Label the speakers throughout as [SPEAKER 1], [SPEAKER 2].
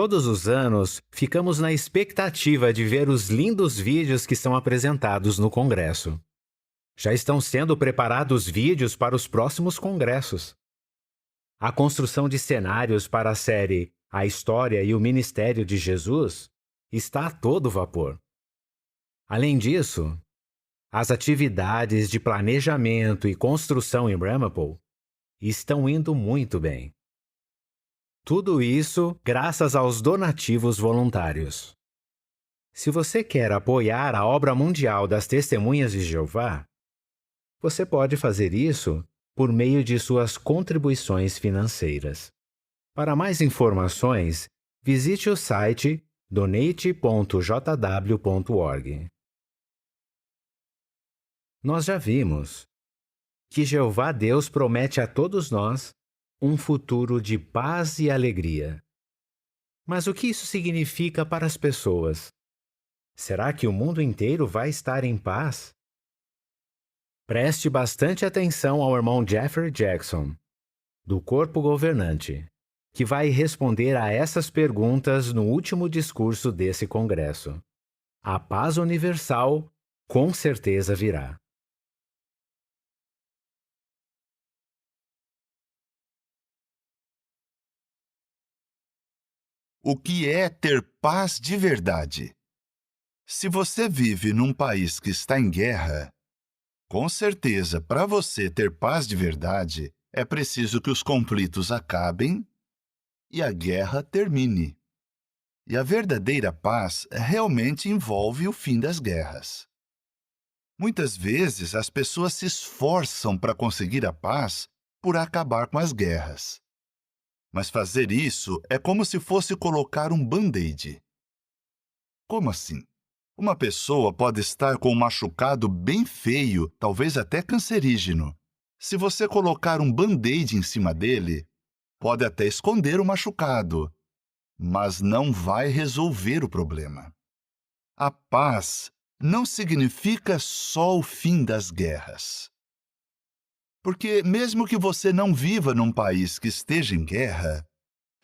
[SPEAKER 1] Todos os anos, ficamos na expectativa de ver os lindos vídeos que são apresentados no Congresso. Já estão sendo preparados vídeos para os próximos congressos. A construção de cenários para a série A História e o Ministério de Jesus está a todo vapor. Além disso, as atividades de planejamento e construção em Ramapo estão indo muito bem. Tudo isso graças aos donativos voluntários. Se você quer apoiar a obra mundial das Testemunhas de Jeová, você pode fazer isso por meio de suas contribuições financeiras. Para mais informações, visite o site donate.jw.org. Nós já vimos que Jeová Deus promete a todos nós um futuro de paz e alegria. Mas o que isso significa para as pessoas? Será que o mundo inteiro vai estar em paz? Preste bastante atenção ao irmão Jeffrey Jackson, do Corpo Governante, que vai responder a essas perguntas no último discurso desse congresso. A paz universal com certeza virá.
[SPEAKER 2] O que é ter paz de verdade? Se você vive num país que está em guerra, com certeza, para você ter paz de verdade, é preciso que os conflitos acabem e a guerra termine. E a verdadeira paz realmente envolve o fim das guerras. Muitas vezes, as pessoas se esforçam para conseguir a paz por acabar com as guerras. Mas fazer isso é como se fosse colocar um band-aid. Como assim? Uma pessoa pode estar com um machucado bem feio, talvez até cancerígeno. Se você colocar um band-aid em cima dele, pode até esconder o machucado, mas não vai resolver o problema. A paz não significa só o fim das guerras. Porque mesmo que você não viva num país que esteja em guerra,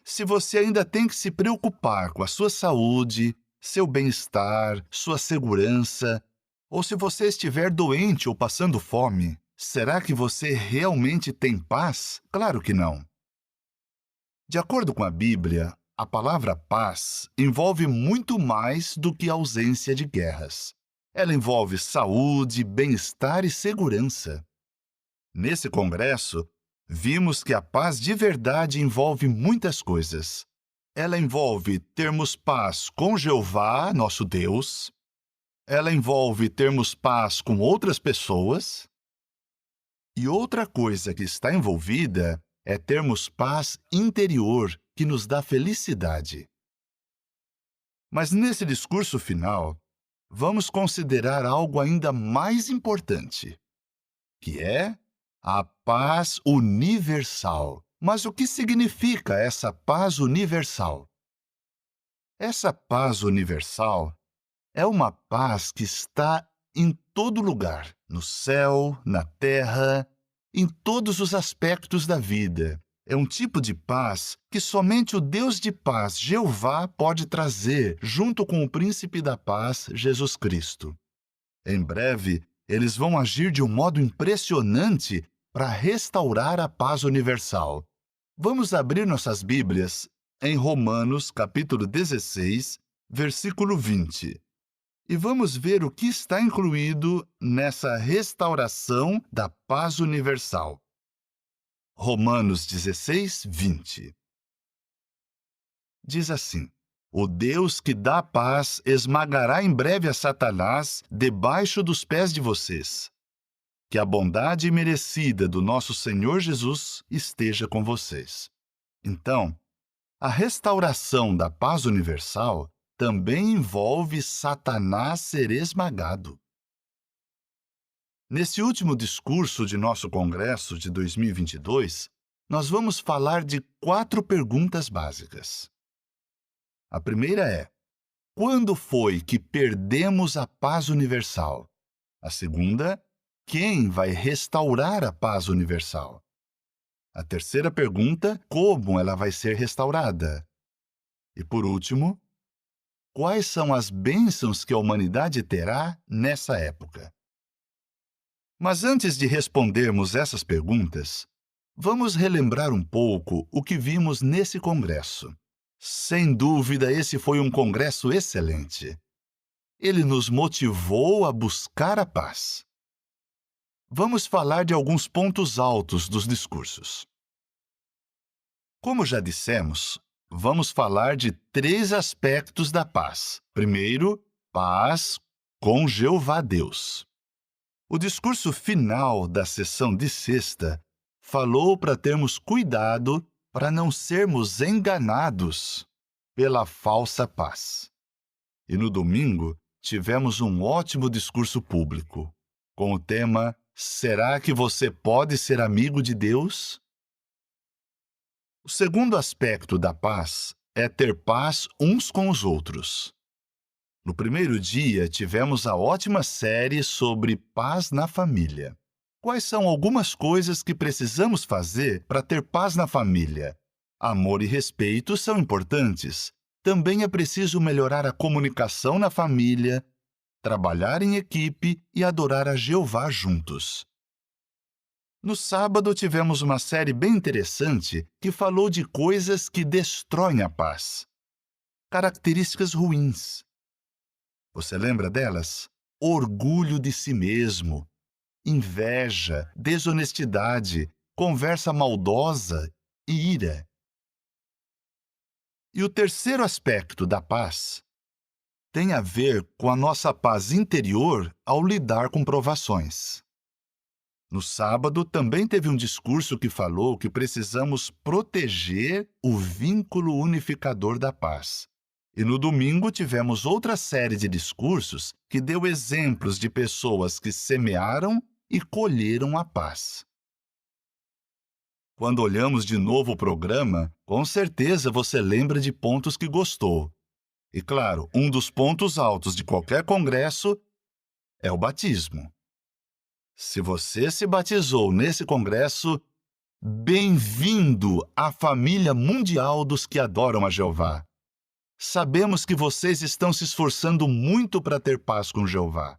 [SPEAKER 2] se você ainda tem que se preocupar com a sua saúde, seu bem-estar, sua segurança, ou se você estiver doente ou passando fome, será que você realmente tem paz? Claro que não. De acordo com a Bíblia, a palavra paz envolve muito mais do que a ausência de guerras. Ela envolve saúde, bem-estar e segurança. Nesse congresso, vimos que a paz de verdade envolve muitas coisas. Ela envolve termos paz com Jeová, nosso Deus. Ela envolve termos paz com outras pessoas. E outra coisa que está envolvida é termos paz interior, que nos dá felicidade. Mas nesse discurso final, vamos considerar algo ainda mais importante, que é a paz universal. Mas o que significa essa paz universal? Essa paz universal é uma paz que está em todo lugar, no céu, na terra, em todos os aspectos da vida. É um tipo de paz que somente o Deus de paz, Jeová, pode trazer, junto com o Príncipe da Paz, Jesus Cristo. Em breve, eles vão agir de um modo impressionante para restaurar a paz universal. Vamos abrir nossas Bíblias em Romanos, capítulo 16, versículo 20. E vamos ver o que está incluído nessa restauração da paz universal. Romanos 16, 20. Diz assim: O Deus que dá paz esmagará em breve a Satanás debaixo dos pés de vocês. Que a bondade imerecida do nosso Senhor Jesus esteja com vocês. Então, a restauração da paz universal também envolve Satanás ser esmagado. Nesse último discurso de nosso congresso de 2022, nós vamos falar de 4 perguntas básicas. A primeira é: quando foi que perdemos a paz universal? A segunda: quem vai restaurar a paz universal? A terceira pergunta: como ela vai ser restaurada? E por último, quais são as bênçãos que a humanidade terá nessa época? Mas antes de respondermos essas perguntas, vamos relembrar um pouco o que vimos nesse congresso. Sem dúvida, esse foi um congresso excelente. Ele nos motivou a buscar a paz. Vamos falar de alguns pontos altos dos discursos. Como já dissemos, vamos falar de 3 aspectos da paz. Primeiro, paz com Jeová Deus. O discurso final da sessão de sexta falou para termos cuidado para não sermos enganados pela falsa paz. E no domingo, tivemos um ótimo discurso público, com o tema Será que você pode ser amigo de Deus? O segundo aspecto da paz é ter paz uns com os outros. No primeiro dia, tivemos a ótima série sobre paz na família. Quais são algumas coisas que precisamos fazer para ter paz na família? Amor e respeito são importantes. Também é preciso melhorar a comunicação na família, trabalhar em equipe e adorar a Jeová juntos. No sábado, tivemos uma série bem interessante que falou de coisas que destroem a paz. Características ruins. Você lembra delas? Orgulho de si mesmo, inveja, desonestidade, conversa maldosa e ira. E o terceiro aspecto da paz tem a ver com a nossa paz interior ao lidar com provações. No sábado, também teve um discurso que falou que precisamos proteger o vínculo unificador da paz. E no domingo, tivemos outra série de discursos que deu exemplos de pessoas que semearam e colheram a paz. Quando olhamos de novo o programa, com certeza você lembra de pontos que gostou. E claro, um dos pontos altos de qualquer congresso é o batismo. Se você se batizou nesse congresso, bem-vindo à família mundial dos que adoram a Jeová. Sabemos que vocês estão se esforçando muito para ter paz com Jeová.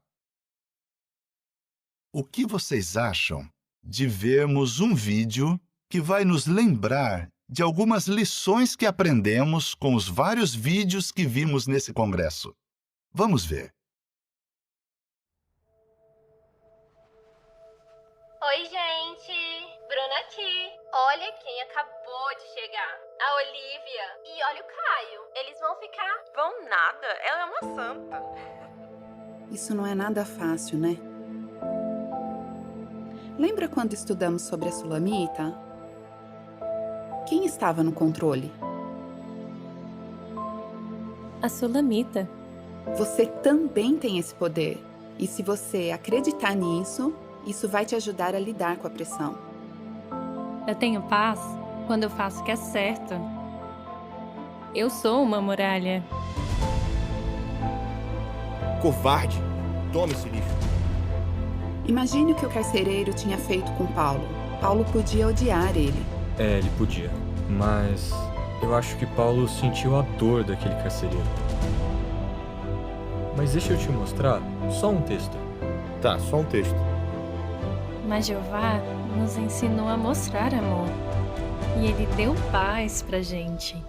[SPEAKER 2] O que vocês acham de vermos um vídeo que vai nos lembrar de algumas lições que aprendemos com os vários vídeos que vimos nesse congresso? Vamos ver.
[SPEAKER 3] Oi, gente! Bruna aqui. Olha quem acabou de chegar. A Olivia. E olha o Caio. Eles vão ficar...
[SPEAKER 4] Vão nada, ela é uma santa.
[SPEAKER 5] Isso não é nada fácil, né? Lembra quando estudamos sobre a Sulamita? Quem estava no controle?
[SPEAKER 6] A Sulamita.
[SPEAKER 5] Você também tem esse poder. E se você acreditar nisso, isso vai te ajudar a lidar com a pressão.
[SPEAKER 6] Eu tenho paz quando eu faço o que é certo. Eu sou uma muralha.
[SPEAKER 7] Covarde! Toma esse lixo.
[SPEAKER 5] Imagine o que o carcereiro tinha feito com Paulo. Paulo podia odiar ele.
[SPEAKER 8] É, ele podia. Mas eu acho que Paulo sentiu a dor daquele carcereiro. Mas deixa eu te mostrar só um texto.
[SPEAKER 7] Tá, só um texto.
[SPEAKER 6] Mas Jeová nos ensinou a mostrar amor. E ele deu paz pra gente.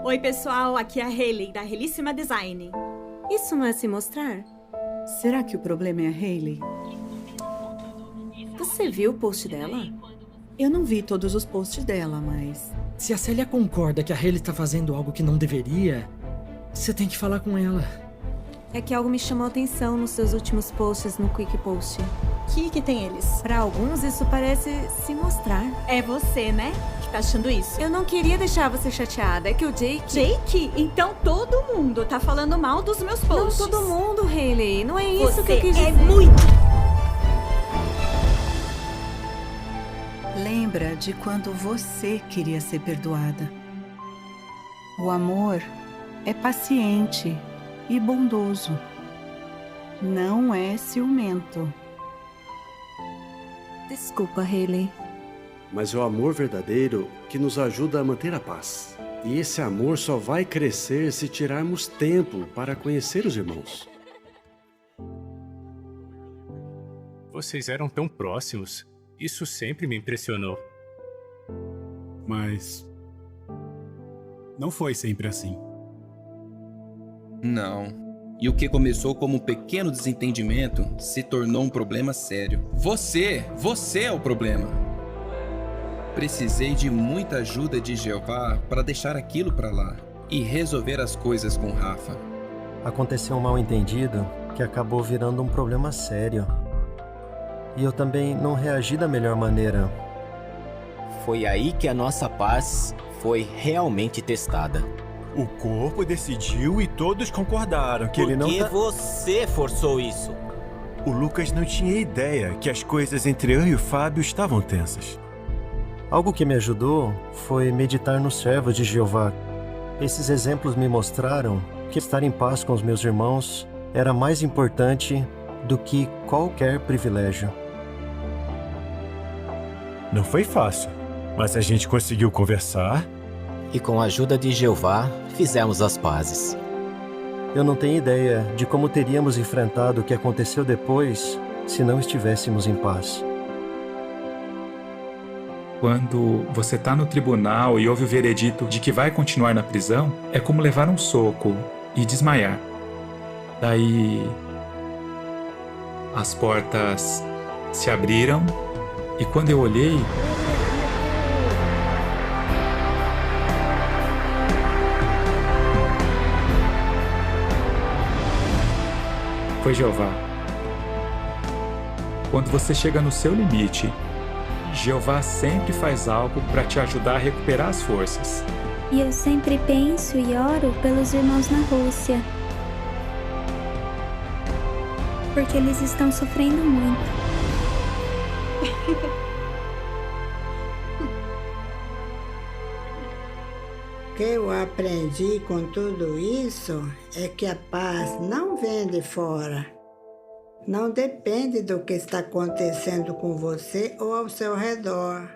[SPEAKER 9] Oi, pessoal, aqui é a Hayley, da Relíssima Design. Isso não é se mostrar?
[SPEAKER 10] Será que o problema é a Hayley?
[SPEAKER 9] Você viu o post dela?
[SPEAKER 10] Eu não vi todos os posts dela, mas...
[SPEAKER 11] Se a Célia concorda que a Hayley tá fazendo algo que não deveria, você tem que falar com ela.
[SPEAKER 9] É que algo me chamou a atenção nos seus últimos posts no Quick Post.
[SPEAKER 12] Que tem eles?
[SPEAKER 9] Pra alguns, isso parece se mostrar.
[SPEAKER 12] É você, né? Que tá achando isso.
[SPEAKER 9] Eu não queria deixar você chateada. É que o Jake...
[SPEAKER 12] Jake? Então todo mundo tá falando mal dos meus posts.
[SPEAKER 9] Não todo mundo, Hayley. Não é isso que eu quis dizer.
[SPEAKER 12] É muito...
[SPEAKER 10] Lembra de quando você queria ser perdoada. O amor é paciente e bondoso. Não é ciumento.
[SPEAKER 9] Desculpa, Hayley.
[SPEAKER 13] mas é o amor verdadeiro que nos ajuda a manter a paz. E esse amor só vai crescer se tirarmos tempo para conhecer os irmãos.
[SPEAKER 14] Vocês eram tão próximos. Isso sempre me impressionou.
[SPEAKER 15] Mas não foi sempre assim.
[SPEAKER 16] Não. E o que começou como um pequeno desentendimento se tornou um problema sério. Você é o problema. Precisei de muita ajuda de Jeová para deixar aquilo para lá e resolver as coisas com Rafa.
[SPEAKER 17] Aconteceu um mal-entendido que acabou virando um problema sério. E eu também não reagi da melhor maneira.
[SPEAKER 18] Foi aí que a nossa paz foi realmente testada.
[SPEAKER 19] O corpo decidiu e todos concordaram que ele não...
[SPEAKER 18] Por que você forçou isso?
[SPEAKER 19] O Lucas não tinha ideia que as coisas entre eu e o Fábio estavam tensas.
[SPEAKER 17] Algo que me ajudou foi meditar nos servos de Jeová. Esses exemplos me mostraram que estar em paz com os meus irmãos era mais importante do que qualquer privilégio.
[SPEAKER 19] Não foi fácil, mas a gente conseguiu conversar.
[SPEAKER 18] E com a ajuda de Jeová, fizemos as pazes.
[SPEAKER 17] Eu não tenho ideia de como teríamos enfrentado o que aconteceu depois se não estivéssemos em paz.
[SPEAKER 20] Quando você está no tribunal e ouve o veredito de que vai continuar na prisão, é como levar um soco e desmaiar. Daí, as portas se abriram e quando eu olhei, foi Jeová. Quando você chega no seu limite, Jeová sempre faz algo para te ajudar a recuperar as forças.
[SPEAKER 21] E eu sempre penso e oro pelos irmãos na Rússia. Porque eles estão sofrendo muito.
[SPEAKER 22] O que eu aprendi com tudo isso é que a paz não vem de fora. Não depende do que está acontecendo com você ou ao seu redor.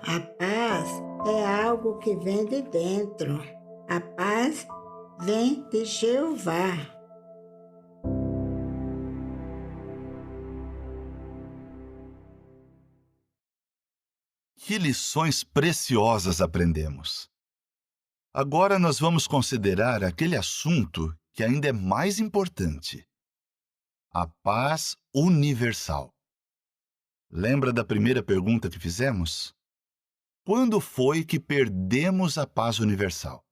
[SPEAKER 22] A paz é algo que vem de dentro. A paz vem de Jeová.
[SPEAKER 2] Que lições preciosas aprendemos! Agora nós vamos considerar aquele assunto que ainda é mais importante. A paz universal. Lembra da primeira pergunta que fizemos? Quando foi que perdemos a paz universal?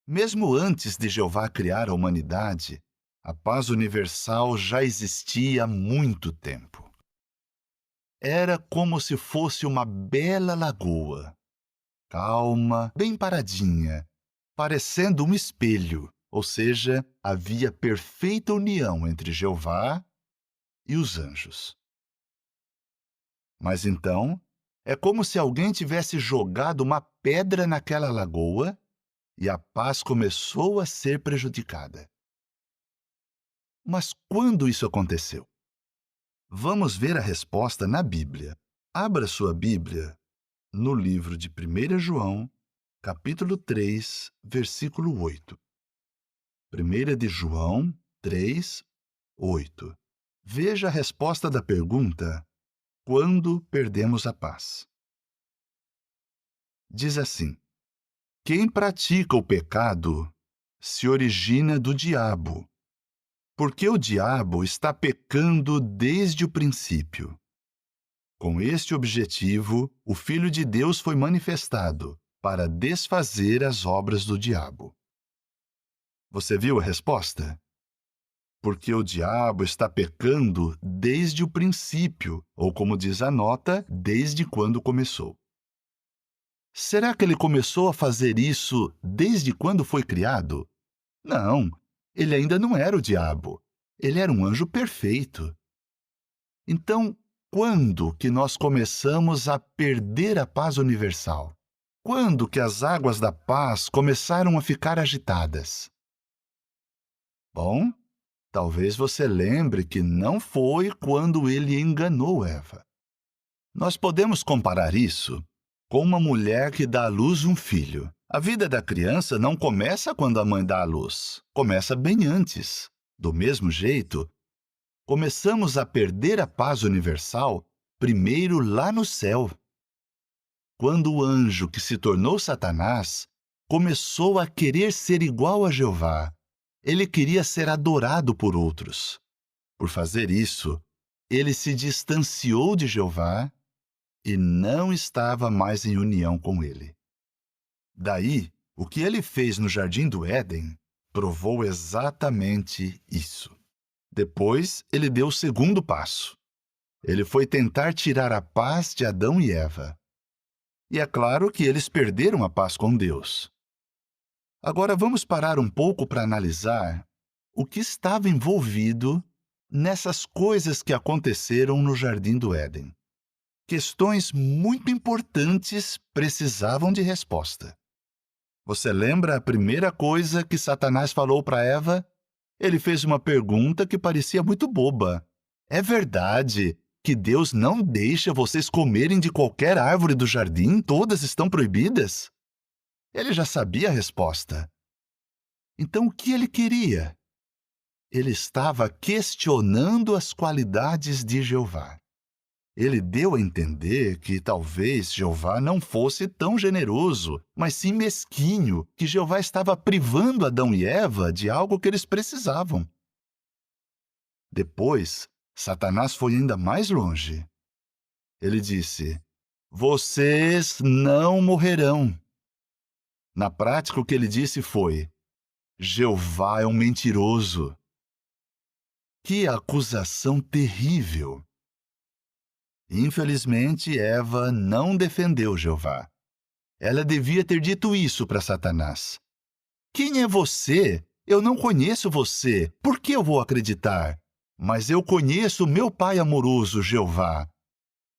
[SPEAKER 2] Mesmo antes de Jeová criar a humanidade, a paz universal já existia há muito tempo. Era como se fosse uma bela lagoa, calma, bem paradinha, parecendo um espelho. Ou seja, havia perfeita união entre Jeová e os anjos. Mas então, é como se alguém tivesse jogado uma pedra naquela lagoa e a paz começou a ser prejudicada. Mas quando isso aconteceu? Vamos ver a resposta na Bíblia. Abra sua Bíblia no livro de 1 João, capítulo 3, versículo 8. 1 de João 3, 8. Veja a resposta da pergunta: quando perdemos a paz? Diz assim: quem pratica o pecado se origina do diabo, porque o diabo está pecando desde o princípio. Com este objetivo, o Filho de Deus foi manifestado para desfazer as obras do diabo. Você viu a resposta? Porque o diabo está pecando desde o princípio, ou como diz a nota, desde quando começou. Será que ele começou a fazer isso desde quando foi criado? Não, ele ainda não era o diabo. Ele era um anjo perfeito. Então, quando que nós começamos a perder a paz universal? Quando que as águas da paz começaram a ficar agitadas? Bom, talvez você lembre que não foi quando ele enganou Eva. Nós podemos comparar isso com uma mulher que dá à luz um filho. A vida da criança não começa quando a mãe dá à luz, começa bem antes. Do mesmo jeito, começamos a perder a paz universal primeiro lá no céu. Quando o anjo que se tornou Satanás começou a querer ser igual a Jeová, ele queria ser adorado por outros. Por fazer isso, ele se distanciou de Jeová e não estava mais em união com ele. Daí, o que ele fez no Jardim do Éden provou exatamente isso. Depois, ele deu o segundo passo. Ele foi tentar tirar a paz de Adão e Eva. E é claro que eles perderam a paz com Deus. Agora vamos parar um pouco para analisar o que estava envolvido nessas coisas que aconteceram no Jardim do Éden. Questões muito importantes precisavam de resposta. Você lembra a primeira coisa que Satanás falou para Eva? Ele fez uma pergunta que parecia muito boba. É verdade que Deus não deixa vocês comerem de qualquer árvore do jardim? Todas estão proibidas? Ele já sabia a resposta. Então, o que ele queria? Ele estava questionando as qualidades de Jeová. Ele deu a entender que talvez Jeová não fosse tão generoso, mas sim mesquinho, que Jeová estava privando Adão e Eva de algo que eles precisavam. Depois, Satanás foi ainda mais longe. Ele disse: "Vocês não morrerão." Na prática, o que ele disse foi: Jeová é um mentiroso. Que acusação terrível! Infelizmente, Eva não defendeu Jeová. Ela devia ter dito isso para Satanás. "Quem é você? Eu não conheço você. Por que eu vou acreditar? Mas eu conheço meu Pai amoroso, Jeová."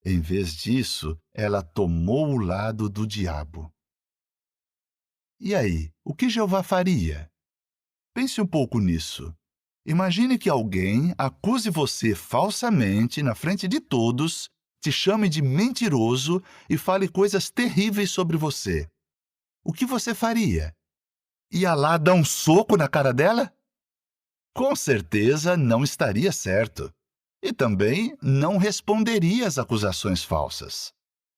[SPEAKER 2] Em vez disso, ela tomou o lado do diabo. E aí, o que Jeová faria? Pense um pouco nisso. Imagine que alguém acuse você falsamente na frente de todos, te chame de mentiroso e fale coisas terríveis sobre você. O que você faria? Ia lá dar um soco na cara dela? Com certeza não estaria certo. E também não responderia às acusações falsas.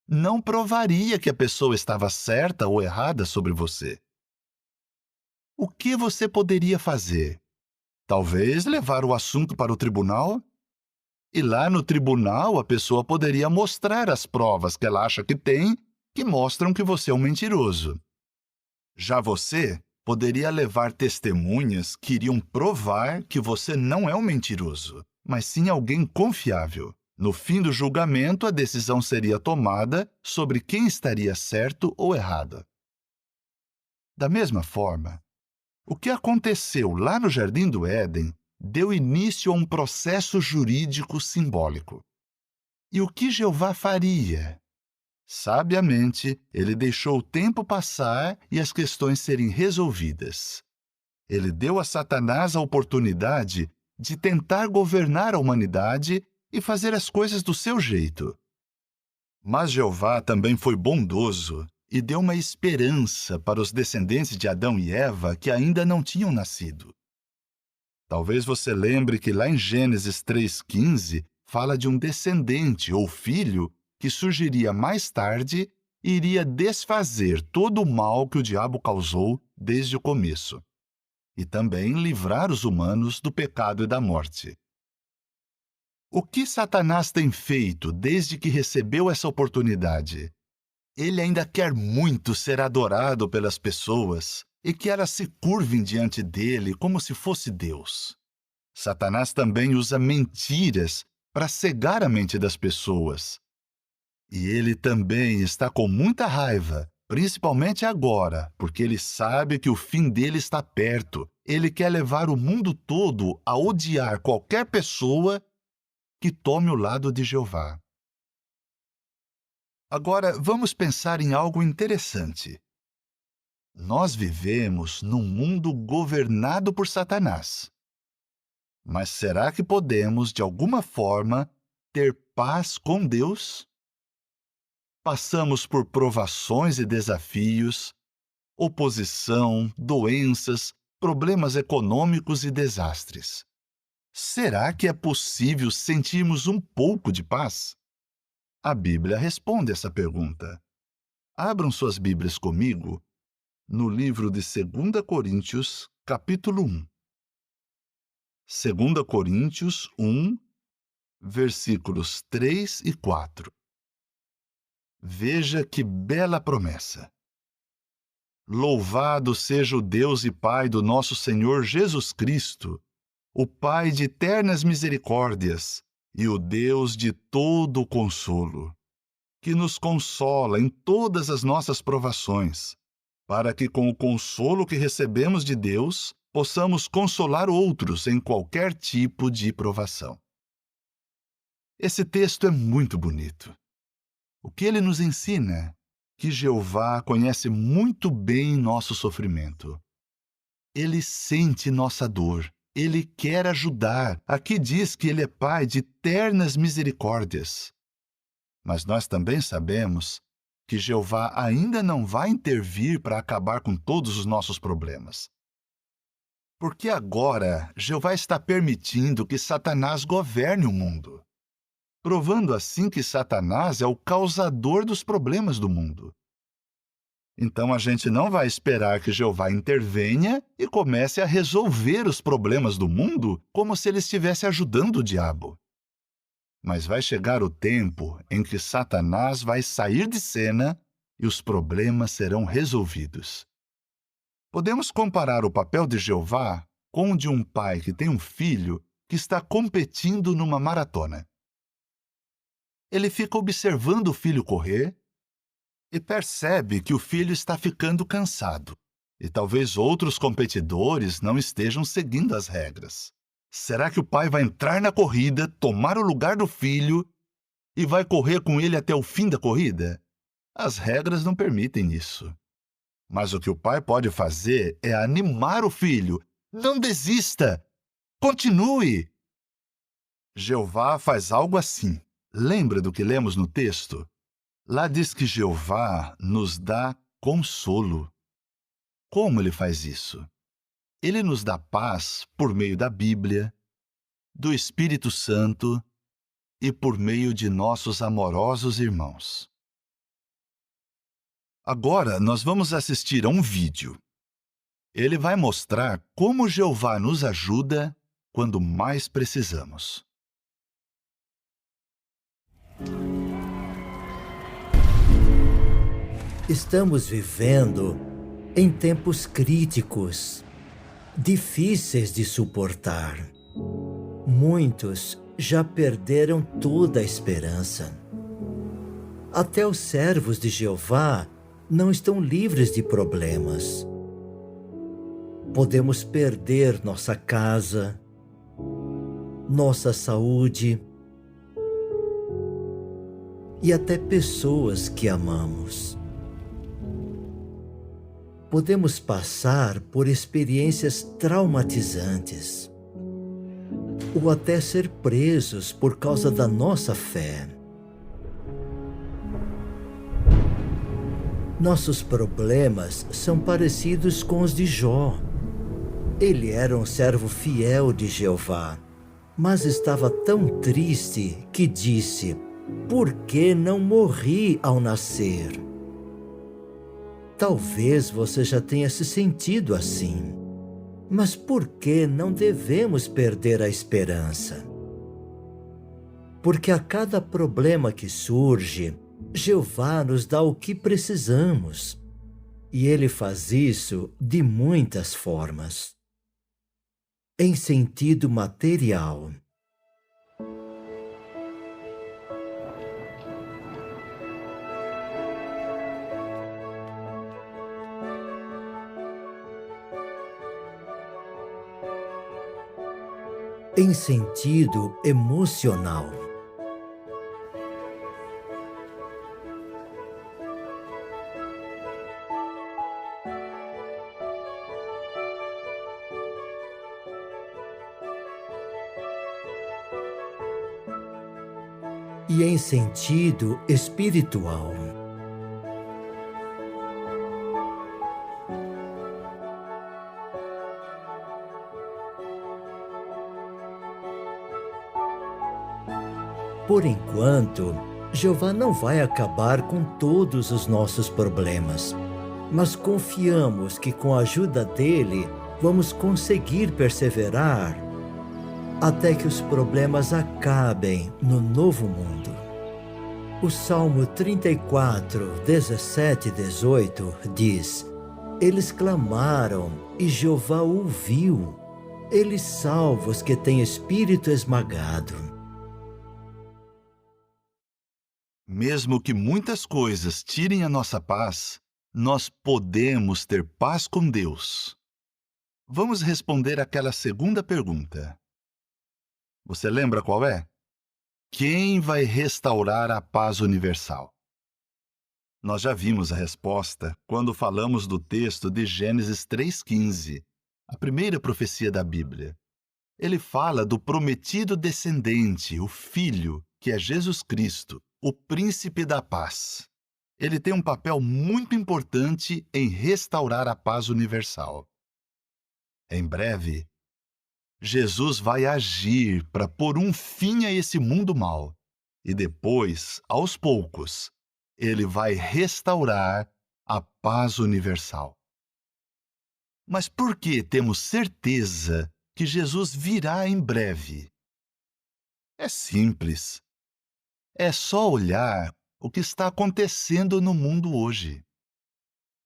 [SPEAKER 2] Não provaria que a pessoa estava certa ou errada sobre você. O que você poderia fazer? Talvez levar o assunto para o tribunal? E lá no tribunal a pessoa poderia mostrar as provas que ela acha que tem, que mostram que você é um mentiroso. Já você poderia levar testemunhas que iriam provar que você não é um mentiroso, mas sim alguém confiável. No fim do julgamento, a decisão seria tomada sobre quem estaria certo ou errado. Da mesma forma, o que aconteceu lá no Jardim do Éden deu início a um processo jurídico simbólico. E o que Jeová faria? Sabiamente, ele deixou o tempo passar e as questões serem resolvidas. Ele deu a Satanás a oportunidade de tentar governar a humanidade e fazer as coisas do seu jeito. Mas Jeová também foi bondoso e deu uma esperança para os descendentes de Adão e Eva que ainda não tinham nascido. Talvez você lembre que lá em Gênesis 3,15 fala de um descendente ou filho que surgiria mais tarde e iria desfazer todo o mal que o diabo causou desde o começo, e também livrar os humanos do pecado e da morte. O que Satanás tem feito desde que recebeu essa oportunidade? Ele ainda quer muito ser adorado pelas pessoas e que elas se curvem diante dele como se fosse Deus. Satanás também usa mentiras para cegar a mente das pessoas. E ele também está com muita raiva, principalmente agora, porque ele sabe que o fim dele está perto. Ele quer levar o mundo todo a odiar qualquer pessoa que tome o lado de Jeová. Agora, vamos pensar em algo interessante. Nós vivemos num mundo governado por Satanás. Mas será que podemos, de alguma forma, ter paz com Deus? passamos por provações e desafios, oposição, doenças, problemas econômicos e desastres. Será que é possível sentirmos um pouco de paz? A Bíblia responde essa pergunta. Abram suas Bíblias comigo no livro de 2 Coríntios, capítulo 1. 2 Coríntios 1, versículos 3 e 4. Veja que bela promessa. Louvado seja o Deus e Pai do nosso Senhor Jesus Cristo, o Pai de eternas misericórdias e o Deus de todo o consolo, que nos consola em todas as nossas provações, para que com o consolo que recebemos de Deus, possamos consolar outros em qualquer tipo de provação. Esse texto é muito bonito. O que ele nos ensina? Que Jeová conhece muito bem nosso sofrimento. Ele sente nossa dor. Ele quer ajudar. Aqui diz que ele é Pai de eternas misericórdias. Mas nós também sabemos que Jeová ainda não vai intervir para acabar com todos os nossos problemas. Porque agora Jeová está permitindo que Satanás governe o mundo, provando assim que Satanás é o causador dos problemas do mundo. Então a gente não vai esperar que Jeová intervenha e comece a resolver os problemas do mundo como se ele estivesse ajudando o diabo. Mas vai chegar o tempo em que Satanás vai sair de cena e os problemas serão resolvidos. Podemos comparar o papel de Jeová com o de um pai que tem um filho que está competindo numa maratona. Ele fica observando o filho correr e percebe que o filho está ficando cansado. E talvez outros competidores não estejam seguindo as regras. Será que o pai vai entrar na corrida, tomar o lugar do filho e vai correr com ele até o fim da corrida? As regras não permitem isso. Mas o que o pai pode fazer é animar o filho. Não desista! Continue! Jeová faz algo assim. Lembra do que lemos no texto? Lá diz que Jeová nos dá consolo. Como ele faz isso? Ele nos dá paz por meio da Bíblia, do Espírito Santo e por meio de nossos amorosos irmãos. Agora nós vamos assistir a um vídeo. Ele vai mostrar como Jeová nos ajuda quando mais precisamos.
[SPEAKER 1] Estamos vivendo em tempos críticos, difíceis de suportar. Muitos já perderam toda a esperança. Até os servos de Jeová não estão livres de problemas. Podemos perder nossa casa, nossa saúde e até pessoas que amamos. Podemos passar por experiências traumatizantes ou até ser presos por causa da nossa fé. Nossos problemas são parecidos com os de Jó. Ele era um servo fiel de Jeová, mas estava tão triste que disse: "Por que não morri ao nascer?" Talvez você já tenha se sentido assim. Mas por que não devemos perder a esperança? Porque a cada problema que surge, Jeová nos dá o que precisamos. E Ele faz isso de muitas formas. Em sentido material. Em sentido emocional. E em sentido espiritual. Por enquanto, Jeová não vai acabar com todos os nossos problemas, mas confiamos que com a ajuda dele vamos conseguir perseverar até que os problemas acabem no novo mundo. O Salmo 34, 17 e 18 diz: Eles clamaram e Jeová ouviu. Ele salva os que têm espírito esmagado.
[SPEAKER 2] Mesmo que muitas coisas tirem a nossa paz, nós podemos ter paz com Deus. Vamos responder aquela segunda pergunta. Você lembra qual é? Quem vai restaurar a paz universal? Nós já vimos a resposta quando falamos do texto de Gênesis 3,15, a primeira profecia da Bíblia. Ele fala do prometido descendente, o Filho, que é Jesus Cristo, o Príncipe da Paz. Ele tem um papel muito importante em restaurar a paz universal. Em breve, Jesus vai agir para pôr um fim a esse mundo mau. E depois, aos poucos, ele vai restaurar a paz universal. Mas por que temos certeza que Jesus virá em breve? É simples. É só olhar o que está acontecendo no mundo hoje.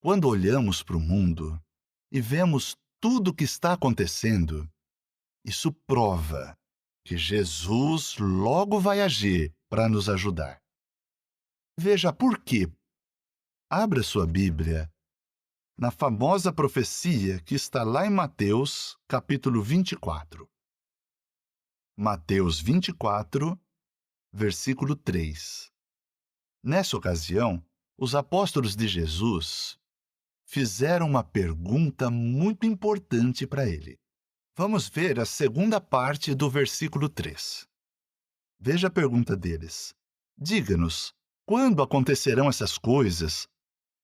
[SPEAKER 2] Quando olhamos para o mundo e vemos tudo o que está acontecendo, isso prova que Jesus logo vai agir para nos ajudar. Veja por quê. Abra sua Bíblia na famosa profecia que está lá em Mateus, capítulo 24. Mateus 24, versículo 3. Nessa ocasião, os apóstolos de Jesus fizeram uma pergunta muito importante para ele. Vamos ver a segunda parte do versículo 3. Veja a pergunta deles. Diga-nos, quando acontecerão essas coisas?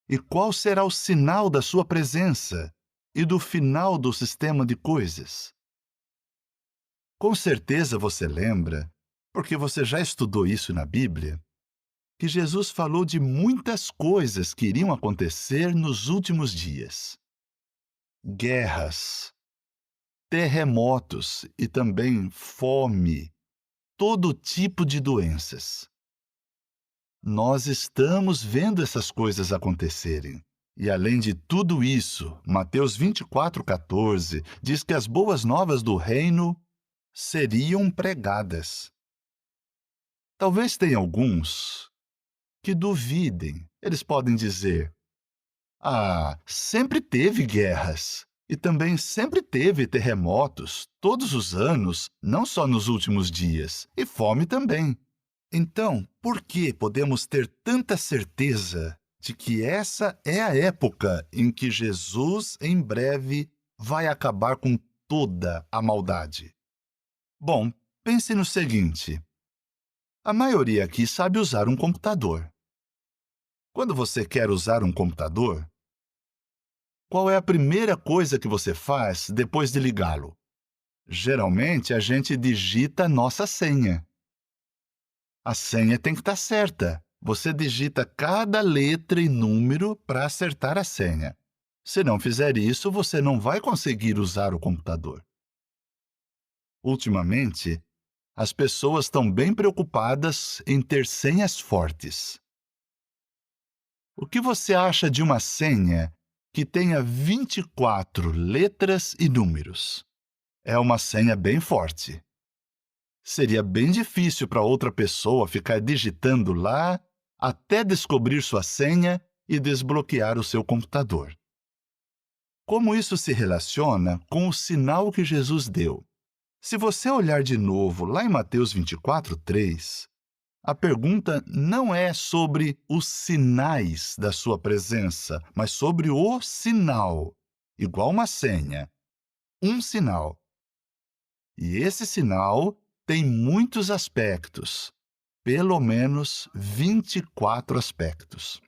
[SPEAKER 2] E qual será o sinal da sua presença e do final do sistema de coisas? Com certeza você lembra, porque você já estudou isso na Bíblia, que Jesus falou de muitas coisas que iriam acontecer nos últimos dias. Guerras, terremotos e também fome, todo tipo de doenças. Nós estamos vendo essas coisas acontecerem. E além de tudo isso, Mateus 24:14 diz que as boas novas do reino seriam pregadas. Talvez tenha alguns que duvidem. Eles podem dizer: sempre teve guerras. E também sempre teve terremotos, todos os anos, não só nos últimos dias, e fome também. Então, por que podemos ter tanta certeza de que essa é a época em que Jesus, em breve, vai acabar com toda a maldade? Bom, pense no seguinte. A maioria aqui sabe usar um computador. Quando você quer usar um computador, qual é a primeira coisa que você faz depois de ligá-lo? Geralmente, a gente digita a nossa senha. A senha tem que estar certa. Você digita cada letra e número para acertar a senha. Se não fizer isso, você não vai conseguir usar o computador. Ultimamente, as pessoas estão bem preocupadas em ter senhas fortes. O que você acha de uma senha que tenha 24 letras e números? É uma senha bem forte. Seria bem difícil para outra pessoa ficar digitando lá até descobrir sua senha e desbloquear o seu computador. Como isso se relaciona com o sinal que Jesus deu? Se você olhar de novo lá em Mateus 24:3, a pergunta não é sobre os sinais da sua presença, mas sobre o sinal, igual uma senha. Um sinal. E esse sinal tem muitos aspectos, pelo menos 24 aspectos.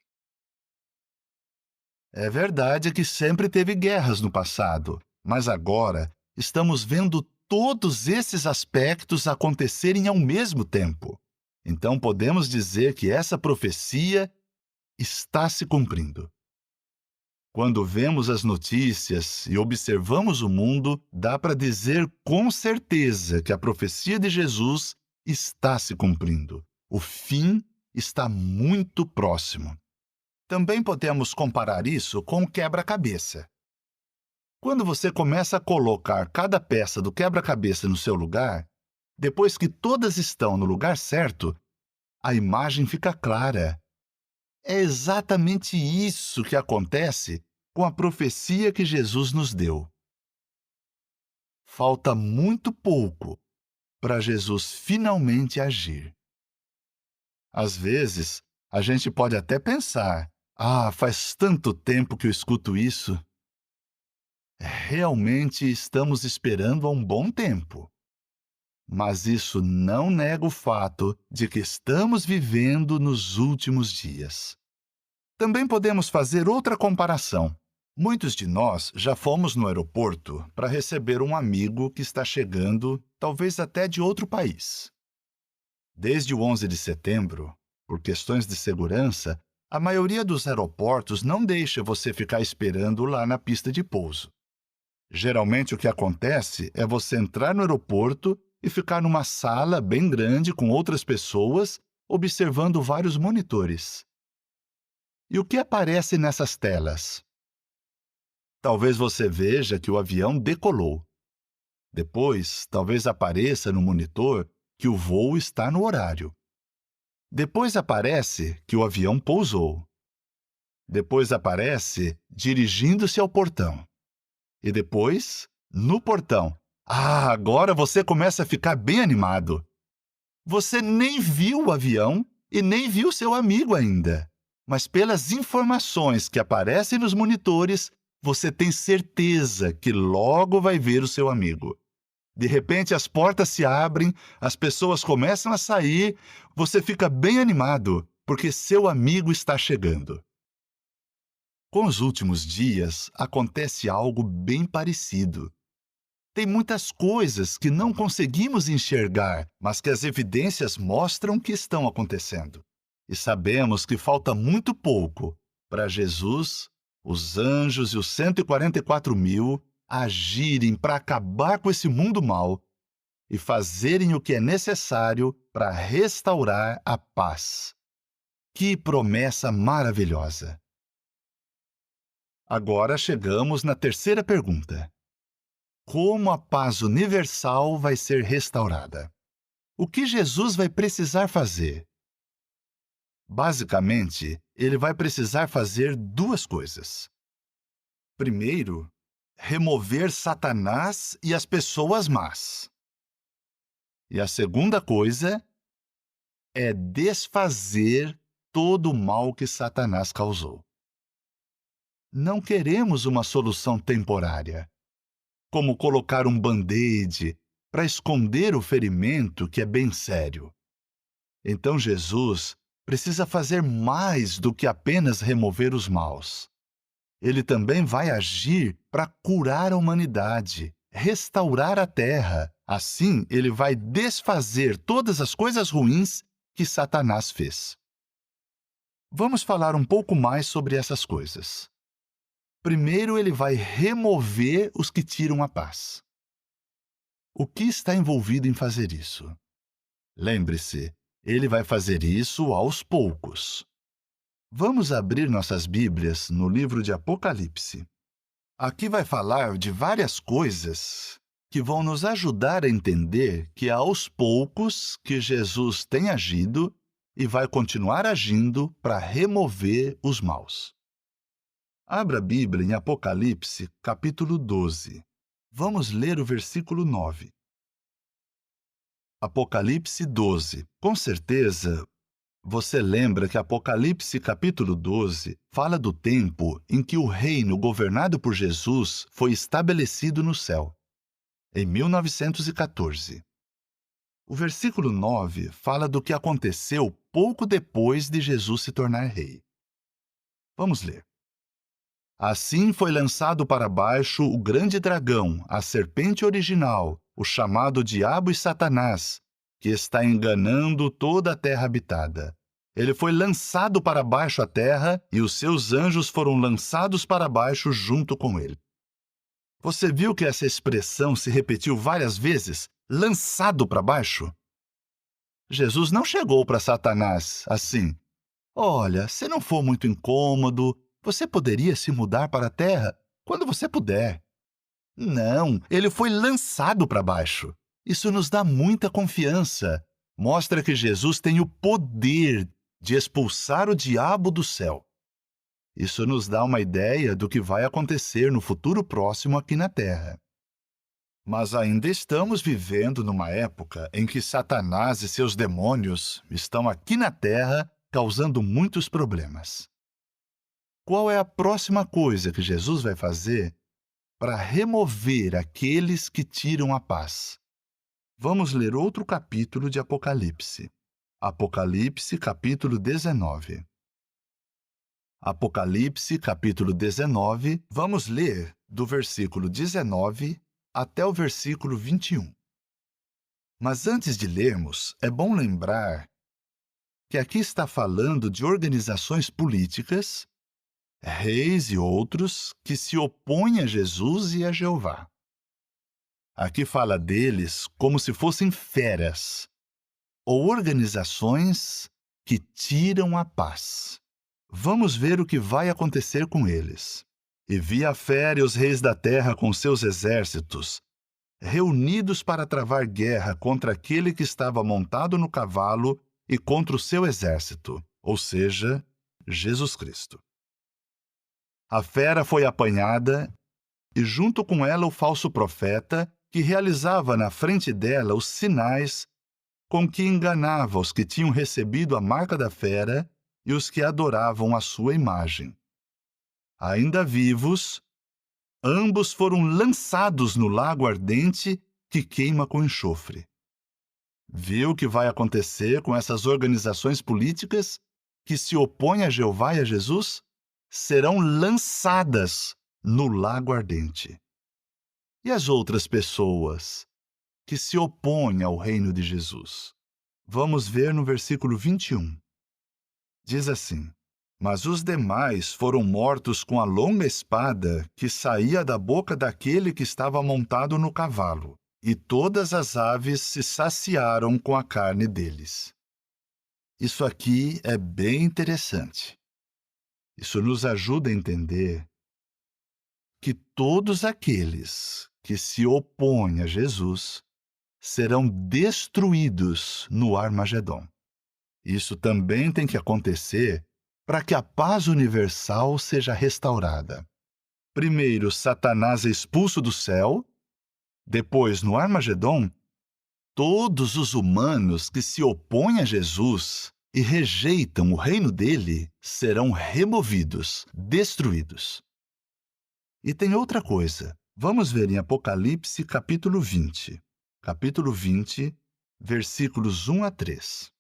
[SPEAKER 2] É verdade que sempre teve guerras no passado, mas agora estamos vendo todos esses aspectos acontecerem ao mesmo tempo. Então podemos dizer que essa profecia está se cumprindo. Quando vemos as notícias e observamos o mundo, dá para dizer com certeza que a profecia de Jesus está se cumprindo. O fim está muito próximo. Também podemos comparar isso com o quebra-cabeça. Quando você começa a colocar cada peça do quebra-cabeça no seu lugar, depois que todas estão no lugar certo, a imagem fica clara. É exatamente isso que acontece com a profecia que Jesus nos deu. Falta muito pouco para Jesus finalmente agir. Às vezes, a gente pode até pensar: faz tanto tempo que eu escuto isso. Realmente estamos esperando há um bom tempo. Mas isso não nega o fato de que estamos vivendo nos últimos dias. Também podemos fazer outra comparação. Muitos de nós já fomos no aeroporto para receber um amigo que está chegando, talvez até de outro país. Desde o 11 de setembro, por questões de segurança, a maioria dos aeroportos não deixa você ficar esperando lá na pista de pouso. Geralmente o que acontece é você entrar no aeroporto e ficar numa sala bem grande com outras pessoas, observando vários monitores. E o que aparece nessas telas? Talvez você veja que o avião decolou. Depois, talvez apareça no monitor que o voo está no horário. Depois aparece que o avião pousou. Depois aparece dirigindo-se ao portão. E depois, no portão. Agora você começa a ficar bem animado. Você nem viu o avião e nem viu seu amigo ainda. Mas pelas informações que aparecem nos monitores, você tem certeza que logo vai ver o seu amigo. De repente, as portas se abrem, as pessoas começam a sair, você fica bem animado, porque seu amigo está chegando. Com os últimos dias, acontece algo bem parecido. Tem muitas coisas que não conseguimos enxergar, mas que as evidências mostram que estão acontecendo. E sabemos que falta muito pouco para Jesus, os anjos e os 144.000 agirem para acabar com esse mundo mau e fazerem o que é necessário para restaurar a paz. Que promessa maravilhosa! Agora chegamos na terceira pergunta. Como a paz universal vai ser restaurada? O que Jesus vai precisar fazer? Basicamente, ele vai precisar fazer duas coisas. Primeiro, remover Satanás e as pessoas más. E a segunda coisa é desfazer todo o mal que Satanás causou. Não queremos uma solução temporária, como colocar um band-aid para esconder o ferimento que é bem sério. Então Jesus precisa fazer mais do que apenas remover os maus. Ele também vai agir para curar a humanidade, restaurar a terra. Assim, ele vai desfazer todas as coisas ruins que Satanás fez. Vamos falar um pouco mais sobre essas coisas. Primeiro, ele vai remover os que tiram a paz. O que está envolvido em fazer isso? Lembre-se, ele vai fazer isso aos poucos. Vamos abrir nossas Bíblias no livro de Apocalipse. Aqui vai falar de várias coisas que vão nos ajudar a entender que é aos poucos que Jesus tem agido e vai continuar agindo para remover os maus. Abra a Bíblia em Apocalipse, capítulo 12. Vamos ler o versículo 9. Apocalipse 12. Com certeza, você lembra que Apocalipse, capítulo 12, fala do tempo em que o reino governado por Jesus foi estabelecido no céu, em 1914. O versículo 9 fala do que aconteceu pouco depois de Jesus se tornar rei. Vamos ler. Assim foi lançado para baixo o grande dragão, a serpente original, o chamado Diabo e Satanás, que está enganando toda a terra habitada. Ele foi lançado para baixo a terra e os seus anjos foram lançados para baixo junto com ele. Você viu que essa expressão se repetiu várias vezes? Lançado para baixo? Jesus não chegou para Satanás assim: olha, se não for muito incômodo, você poderia se mudar para a terra quando você puder. Não, ele foi lançado para baixo. Isso nos dá muita confiança. Mostra que Jesus tem o poder de expulsar o diabo do céu. Isso nos dá uma ideia do que vai acontecer no futuro próximo aqui na Terra. Mas ainda estamos vivendo numa época em que Satanás e seus demônios estão aqui na Terra causando muitos problemas. Qual é a próxima coisa que Jesus vai fazer para remover aqueles que tiram a paz? Vamos ler outro capítulo de Apocalipse. Apocalipse, capítulo 19. Apocalipse, capítulo 19, vamos ler do versículo 19 até o versículo 21. Mas antes de lermos, é bom lembrar que aqui está falando de organizações políticas, reis e outros que se opõem a Jesus e a Jeová. Aqui fala deles como se fossem feras, ou organizações que tiram a paz. Vamos ver o que vai acontecer com eles. E vi a fera e os reis da terra com seus exércitos, reunidos para travar guerra contra aquele que estava montado no cavalo e contra o seu exército, ou seja, Jesus Cristo. A fera foi apanhada, e junto com ela o falso profeta, que realizava na frente dela os sinais com que enganava os que tinham recebido a marca da fera e os que adoravam a sua imagem. Ainda vivos, ambos foram lançados no lago ardente que queima com enxofre. Viu o que vai acontecer com essas organizações políticas que se opõem a Jeová e a Jesus? Serão lançadas no lago ardente. E as outras pessoas que se opõem ao reino de Jesus? Vamos ver no versículo 21. Diz assim: mas os demais foram mortos com a longa espada que saía da boca daquele que estava montado no cavalo, e todas as aves se saciaram com a carne deles. Isso aqui é bem interessante. Isso nos ajuda a entender que todos aqueles que se opõem a Jesus serão destruídos no Armagedon. Isso também tem que acontecer para que a paz universal seja restaurada. Primeiro, Satanás é expulso do céu. Depois, no Armagedon, todos os humanos que se opõem a Jesus e rejeitam o reino dele serão removidos, destruídos. E tem outra coisa. Vamos ver em Apocalipse, capítulo 20. Capítulo 20, versículos 1 a 3.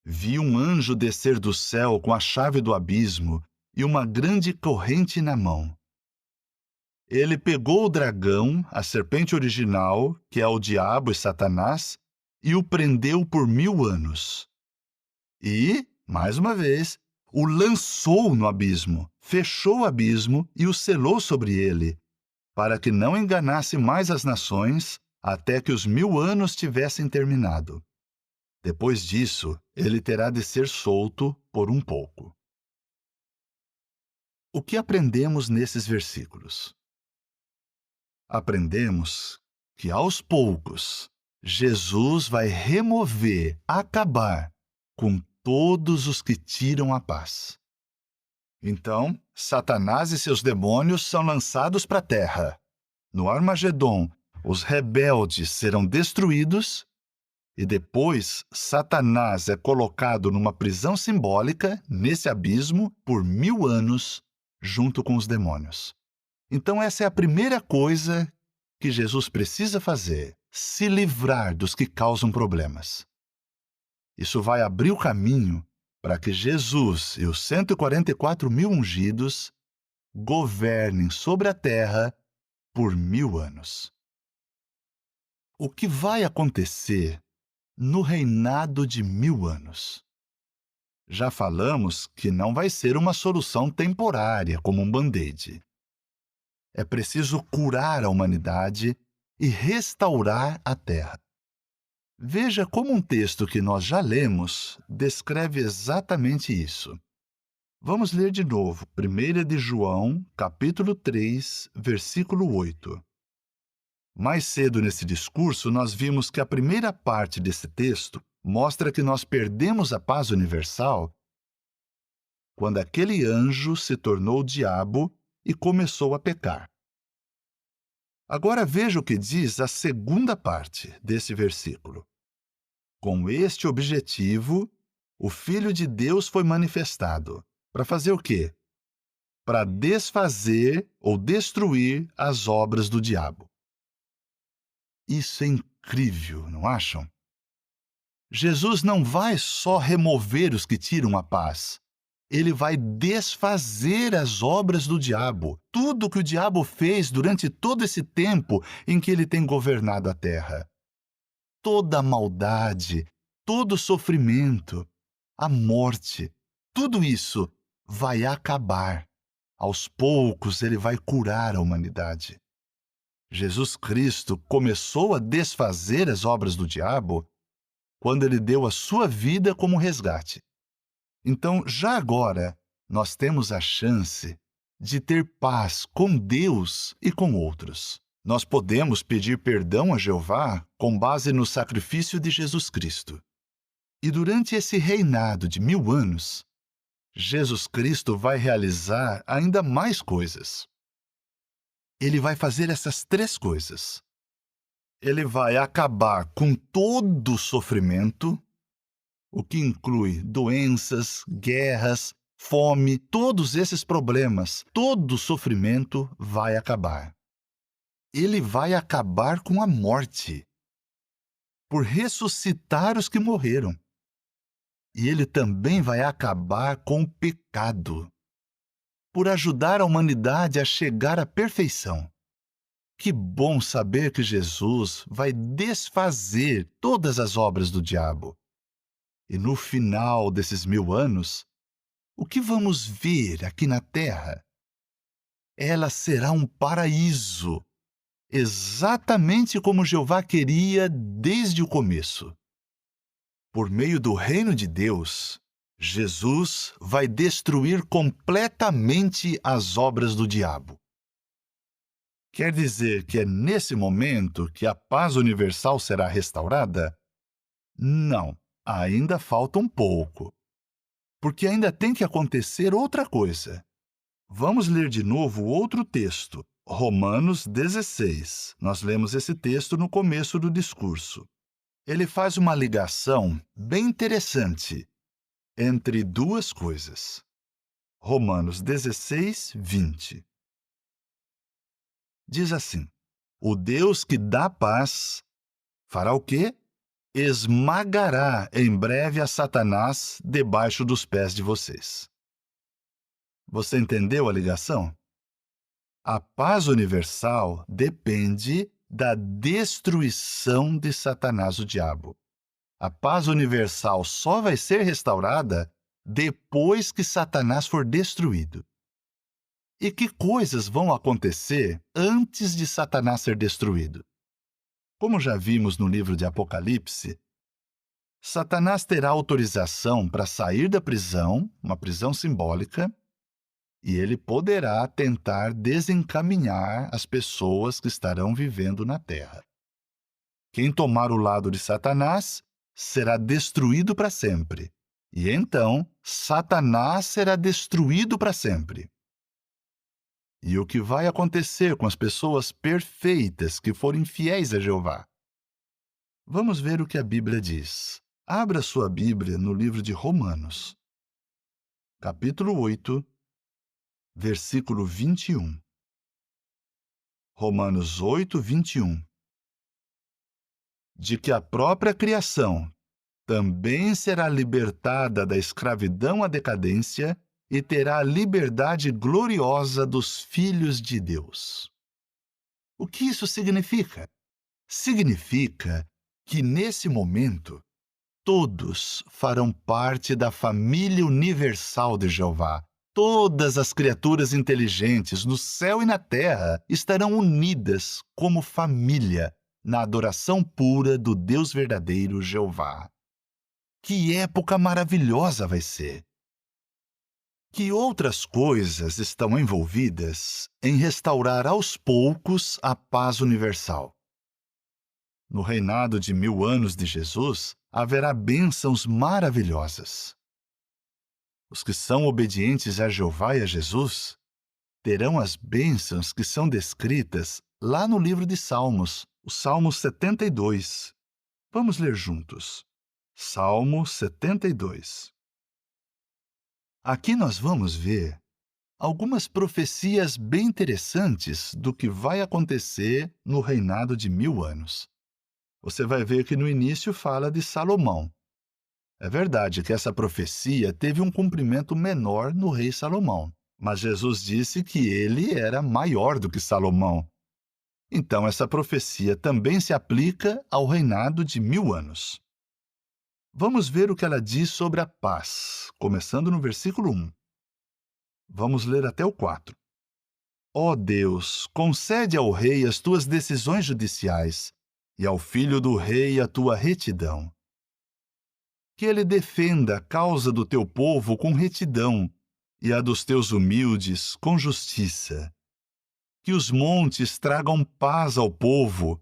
[SPEAKER 2] Vi um anjo descer do céu com a chave do abismo e uma grande corrente na mão. Ele pegou o dragão, a serpente original, que é o diabo e Satanás, e o prendeu por 1000 anos. E, mais uma vez, o lançou no abismo, fechou o abismo e o selou sobre ele, para que não enganasse mais as nações até que os 1000 anos tivessem terminado. Depois disso, ele terá de ser solto por um pouco. O que aprendemos nesses versículos? Aprendemos que, aos poucos, Jesus vai remover, acabar com todos os que tiram a paz. Então, Satanás e seus demônios são lançados para a terra. No Armagedon, os rebeldes serão destruídos e depois Satanás é colocado numa prisão simbólica, nesse abismo, por 1000 anos, junto com os demônios. Então essa é a primeira coisa que Jesus precisa fazer, se livrar dos que causam problemas. Isso vai abrir o caminho para que Jesus e os 144.000 ungidos governem sobre a terra por 1000 anos. o que vai acontecer no reinado de 1000 anos. Já falamos que não vai ser uma solução temporária, como um band-aid. É preciso curar a humanidade e restaurar a Terra. Veja como um texto que nós já lemos descreve exatamente isso. Vamos ler de novo, 1 de João, capítulo 3, versículo 8. Mais cedo nesse discurso, nós vimos que a primeira parte desse texto mostra que nós perdemos a paz universal quando aquele anjo se tornou o diabo e começou a pecar. Agora veja o que diz a segunda parte desse versículo. Com este objetivo, o Filho de Deus foi manifestado. Para fazer o quê? Para desfazer ou destruir as obras do diabo. Isso é incrível, não acham? Jesus não vai só remover os que tiram a paz. Ele vai desfazer as obras do diabo. Tudo que o diabo fez durante todo esse tempo em que ele tem governado a terra. Toda a maldade, todo o sofrimento, a morte, tudo isso vai acabar. Aos poucos, ele vai curar a humanidade. Jesus Cristo começou a desfazer as obras do diabo quando ele deu a sua vida como resgate. Então, já agora, nós temos a chance de ter paz com Deus e com outros. Nós podemos pedir perdão a Jeová com base no sacrifício de Jesus Cristo. E durante esse reinado de 1000 anos, Jesus Cristo vai realizar ainda mais coisas. Ele vai fazer essas 3 coisas. Ele vai acabar com todo o sofrimento, o que inclui doenças, guerras, fome, todos esses problemas, todo o sofrimento vai acabar. Ele vai acabar com a morte, por ressuscitar os que morreram. E ele também vai acabar com o pecado, por ajudar a humanidade a chegar à perfeição. Que bom saber que Jesus vai desfazer todas as obras do diabo. E no final desses 1000 anos, o que vamos ver aqui na Terra? Ela será um paraíso, exatamente como Jeová queria desde o começo. Por meio do reino de Deus, Jesus vai destruir completamente as obras do diabo. Quer dizer que é nesse momento que a paz universal será restaurada? Não, ainda falta um pouco. Porque ainda tem que acontecer outra coisa. Vamos ler de novo outro texto, Romanos 16. Nós lemos esse texto no começo do discurso. Ele faz uma ligação bem interessante entre 2 coisas. Romanos 16, 20. Diz assim: o Deus que dá paz fará o quê? Esmagará em breve a Satanás debaixo dos pés de vocês. Você entendeu a ligação? A paz universal depende da destruição de Satanás, o diabo. A paz universal só vai ser restaurada depois que Satanás for destruído. E que coisas vão acontecer antes de Satanás ser destruído? Como já vimos no livro de Apocalipse, Satanás terá autorização para sair da prisão, uma prisão simbólica, e ele poderá tentar desencaminhar as pessoas que estarão vivendo na terra. Quem tomar o lado de Satanás será destruído para sempre. E então, Satanás será destruído para sempre. E o que vai acontecer com as pessoas perfeitas que forem fiéis a Jeová? Vamos ver o que a Bíblia diz. Abra sua Bíblia no livro de Romanos, capítulo 8, versículo 21. Romanos 8, 21. De que a própria criação também será libertada da escravidão à decadência e terá a liberdade gloriosa dos filhos de Deus. O que isso significa? significa que, nesse momento, todos farão parte da família universal de Jeová. Todas as criaturas inteligentes no céu e na terra estarão unidas como família na adoração pura do Deus verdadeiro Jeová. Que época maravilhosa vai ser! Que outras coisas estão envolvidas em restaurar aos poucos a paz universal? No reinado de 1000 anos de Jesus, haverá bênçãos maravilhosas. Os que são obedientes a Jeová e a Jesus terão as bênçãos que são descritas lá no livro de Salmos, o Salmo 72. Vamos ler juntos. Salmo 72. Aqui nós vamos ver algumas profecias bem interessantes do que vai acontecer no reinado de 1000 anos. Você vai ver que no início fala de Salomão. É verdade que essa profecia teve um cumprimento menor no rei Salomão, mas Jesus disse que ele era maior do que Salomão. Então, essa profecia também se aplica ao reinado de 1000 anos. Vamos ver o que ela diz sobre a paz, começando no versículo 1. Vamos ler até o 4. Ó Deus, concede ao rei as tuas decisões judiciais e ao filho do rei a tua retidão. Que ele defenda a causa do teu povo com retidão e a dos teus humildes com justiça. Que os montes tragam paz ao povo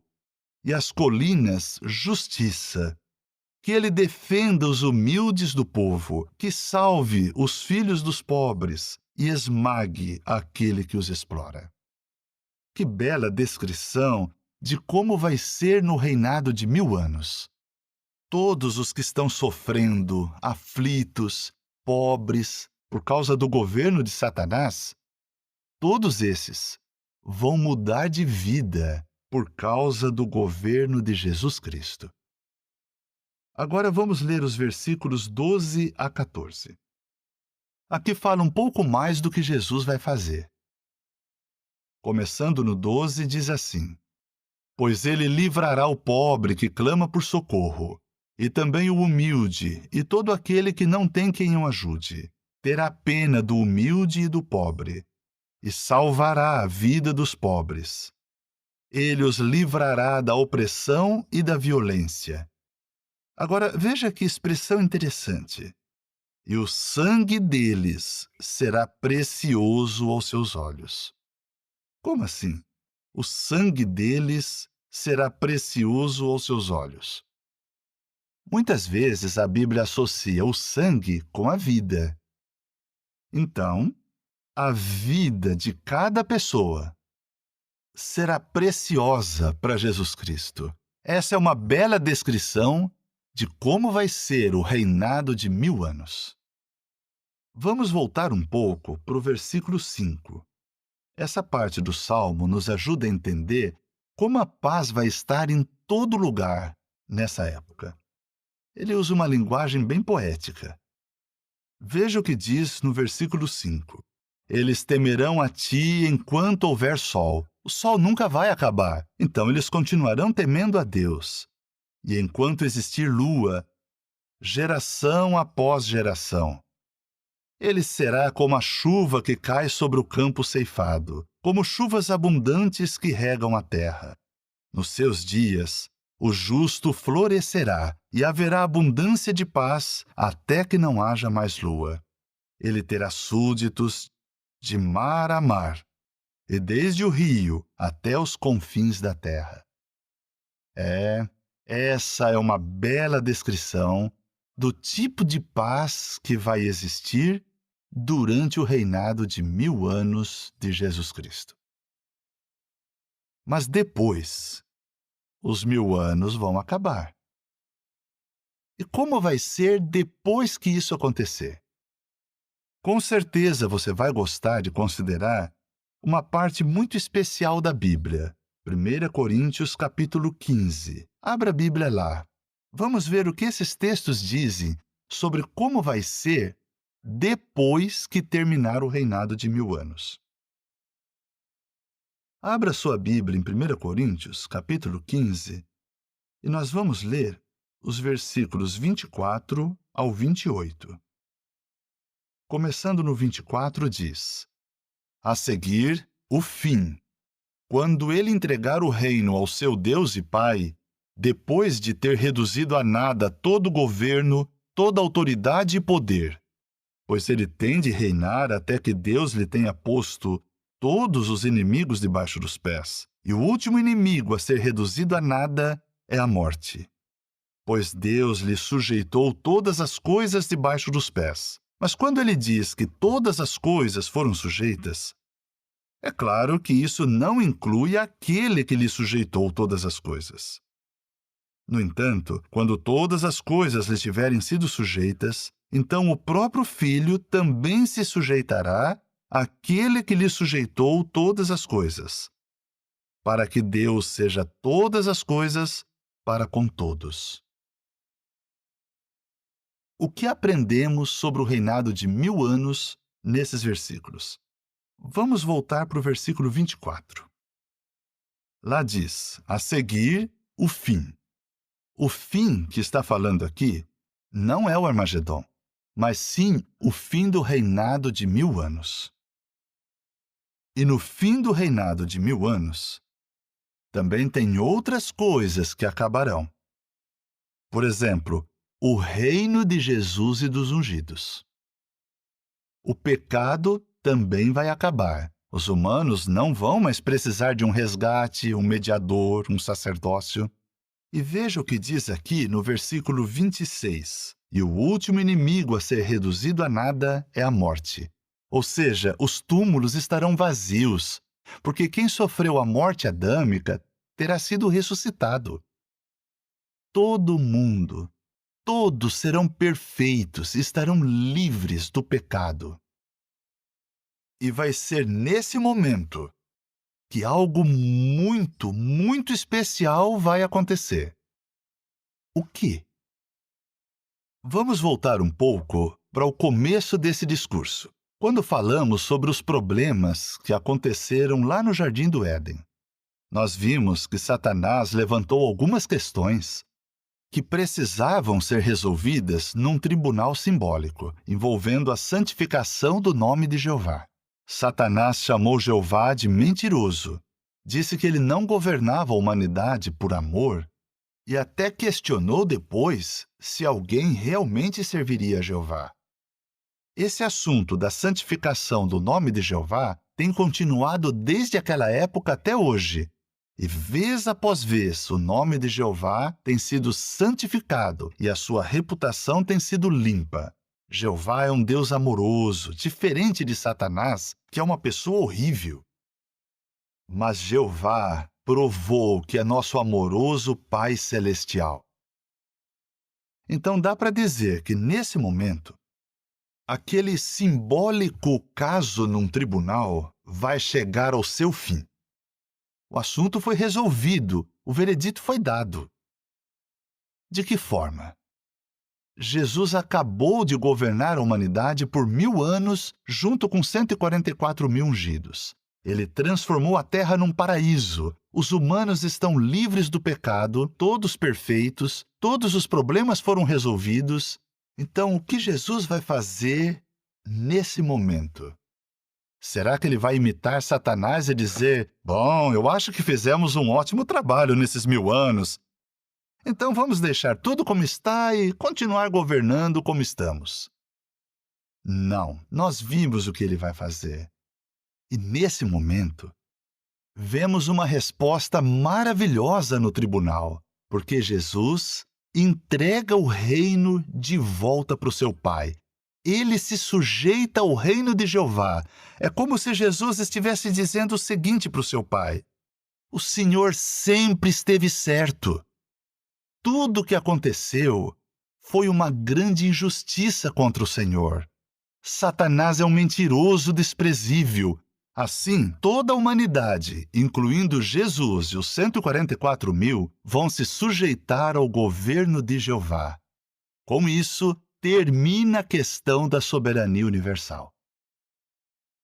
[SPEAKER 2] e as colinas justiça. Que ele defenda os humildes do povo, que salve os filhos dos pobres e esmague aquele que os explora. Que bela descrição de como vai ser no reinado de 1000 anos. Todos os que estão sofrendo, aflitos, pobres, por causa do governo de Satanás, todos esses vão mudar de vida por causa do governo de Jesus Cristo. Agora vamos ler os versículos 12 a 14. Aqui fala um pouco mais do que Jesus vai fazer. Começando no 12, diz assim: Pois ele livrará o pobre que clama por socorro, e também o humilde, e todo aquele que não tem quem o ajude. Terá pena do humilde e do pobre, e salvará a vida dos pobres. Ele os livrará da opressão e da violência. Agora, veja que expressão interessante. E o sangue deles será precioso aos seus olhos. Como assim? O sangue deles será precioso aos seus olhos. Muitas vezes a Bíblia associa o sangue com a vida. Então, a vida de cada pessoa será preciosa para Jesus Cristo. Essa é uma bela descrição de como vai ser o reinado de 1000 anos. Vamos voltar um pouco para o versículo 5. Essa parte do Salmo nos ajuda a entender como a paz vai estar em todo lugar nessa época. Ele usa uma linguagem bem poética. Veja o que diz no versículo 5. Eles temerão a ti enquanto houver sol. O sol nunca vai acabar, então eles continuarão temendo a Deus. E enquanto existir lua, geração após geração. Ele será como a chuva que cai sobre o campo ceifado, como chuvas abundantes que regam a terra. Nos seus dias, o justo florescerá e haverá abundância de paz até que não haja mais lua. Ele terá súditos de mar a mar, e desde o rio até os confins da terra. Essa é uma bela descrição do tipo de paz que vai existir durante o reinado de 1000 anos de Jesus Cristo. Mas depois, os 1000 anos vão acabar. E como vai ser depois que isso acontecer? Com certeza você vai gostar de considerar uma parte muito especial da Bíblia, 1 Coríntios capítulo 15. Abra a Bíblia lá. Vamos ver o que esses textos dizem sobre como vai ser depois que terminar o reinado de 1000 anos. Abra sua Bíblia em 1 Coríntios, capítulo 15, e nós vamos ler os versículos 24 ao 28. Começando no 24, diz: A seguir, o fim. Quando ele entregar o reino ao seu Deus e Pai, depois de ter reduzido a nada todo o governo, toda autoridade e poder, pois ele tem de reinar até que Deus lhe tenha posto todos os inimigos debaixo dos pés. E o último inimigo a ser reduzido a nada é a morte. Pois Deus lhe sujeitou todas as coisas debaixo dos pés. Mas quando ele diz que todas as coisas foram sujeitas, é claro que isso não inclui aquele que lhe sujeitou todas as coisas. No entanto, quando todas as coisas lhe tiverem sido sujeitas, então o próprio Filho também se sujeitará àquele que lhe sujeitou todas as coisas, para que Deus seja todas as coisas para com todos. O que aprendemos sobre o reinado de 1000 anos nesses versículos? Vamos voltar para o versículo 24. Lá diz: a seguir, o fim. O fim que está falando aqui não é o Armagedon, mas sim o fim do reinado de 1000 anos. E no fim do reinado de 1000 anos, também tem outras coisas que acabarão. Por exemplo, o reino de Jesus e dos ungidos. O pecado também vai acabar. Os humanos não vão mais precisar de um resgate, um mediador, um sacerdócio. E veja o que diz aqui no versículo 26. E o último inimigo a ser reduzido a nada é a morte. Ou seja, os túmulos estarão vazios, porque quem sofreu a morte adâmica terá sido ressuscitado. Todo mundo, todos serão perfeitos, estarão livres do pecado. E vai ser nesse momento que algo muito, muito especial vai acontecer. O quê? Vamos voltar um pouco para o começo desse discurso, quando falamos sobre os problemas que aconteceram lá no Jardim do Éden. Nós vimos que Satanás levantou algumas questões que precisavam ser resolvidas num tribunal simbólico, envolvendo a santificação do nome de Jeová. Satanás chamou Jeová de mentiroso, disse que ele não governava a humanidade por amor e até questionou depois se alguém realmente serviria a Jeová. Esse assunto da santificação do nome de Jeová tem continuado desde aquela época até hoje. E vez após vez o nome de Jeová tem sido santificado e a sua reputação tem sido limpa. Jeová é um Deus amoroso, diferente de Satanás, que é uma pessoa horrível. Mas Jeová provou que é nosso amoroso Pai Celestial. Então dá para dizer que, nesse momento, aquele simbólico caso num tribunal vai chegar ao seu fim. O assunto foi resolvido, o veredito foi dado. De que forma? Jesus acabou de governar a humanidade por 1000 anos, junto com 144.000 ungidos. Ele transformou a terra num paraíso. Os humanos estão livres do pecado, todos perfeitos, todos os problemas foram resolvidos. Então, o que Jesus vai fazer nesse momento? Será que ele vai imitar Satanás e dizer: bom, eu acho que fizemos um ótimo trabalho nesses 1000 anos. Então vamos deixar tudo como está e continuar governando como estamos? Não, nós vimos o que ele vai fazer. E nesse momento, vemos uma resposta maravilhosa no tribunal, porque Jesus entrega o reino de volta para o seu Pai. Ele se sujeita ao reino de Jeová. É como se Jesus estivesse dizendo o seguinte para o seu Pai: o Senhor sempre esteve certo. Tudo o que aconteceu foi uma grande injustiça contra o Senhor. Satanás é um mentiroso desprezível. Assim, toda a humanidade, incluindo Jesus e os 144.000, vão se sujeitar ao governo de Jeová. Com isso, termina a questão da soberania universal.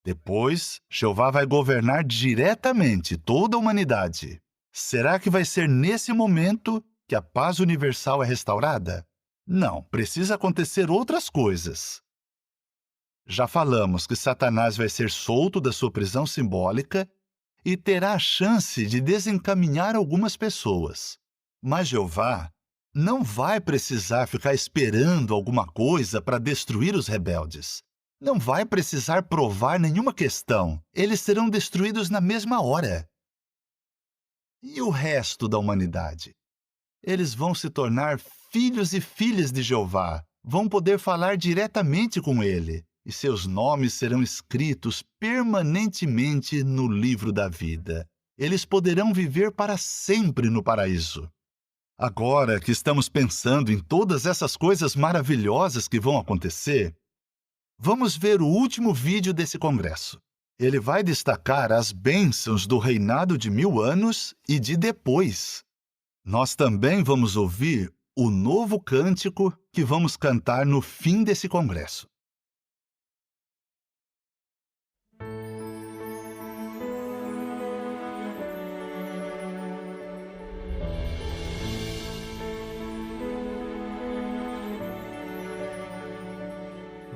[SPEAKER 2] Depois, Jeová vai governar diretamente toda a humanidade. Será que vai ser nesse momento que a paz universal é restaurada? Não, precisa acontecer outras coisas. Já falamos que Satanás vai ser solto da sua prisão simbólica e terá a chance de desencaminhar algumas pessoas. Mas Jeová não vai precisar ficar esperando alguma coisa para destruir os rebeldes. Não vai precisar provar nenhuma questão. Eles serão destruídos na mesma hora. E o resto da humanidade? Eles vão se tornar filhos e filhas de Jeová, vão poder falar diretamente com ele, e seus nomes serão escritos permanentemente no livro da vida. Eles poderão viver para sempre no paraíso. Agora que estamos pensando em todas essas coisas maravilhosas que vão acontecer, vamos ver o último vídeo desse congresso. Ele vai destacar as bênçãos do reinado de 1000 anos e de depois. Nós também vamos ouvir o novo cântico que vamos cantar no fim desse congresso.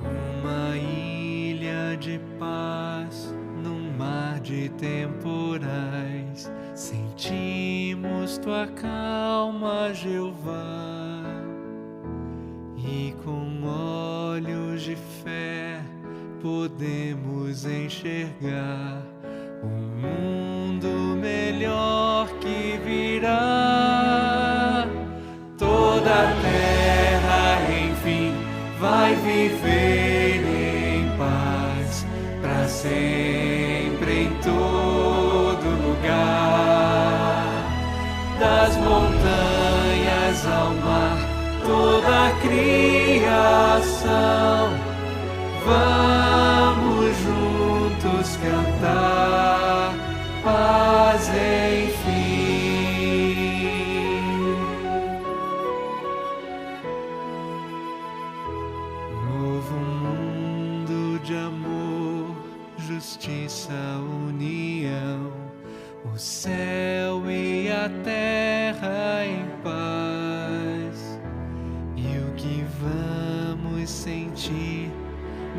[SPEAKER 3] Uma ilha de paz num mar de temporais, sentimos tua calma, Jeová, e com olhos de fé podemos enxergar um mundo melhor que virá. Toda a terra, enfim, vai viver em paz para sempre em todo lugar. Das montanhas ao mar, toda a criação, vamos juntos cantar paz enfim. Novo mundo de amor, justiça, união, o céu e a terra em paz. E o que vamos sentir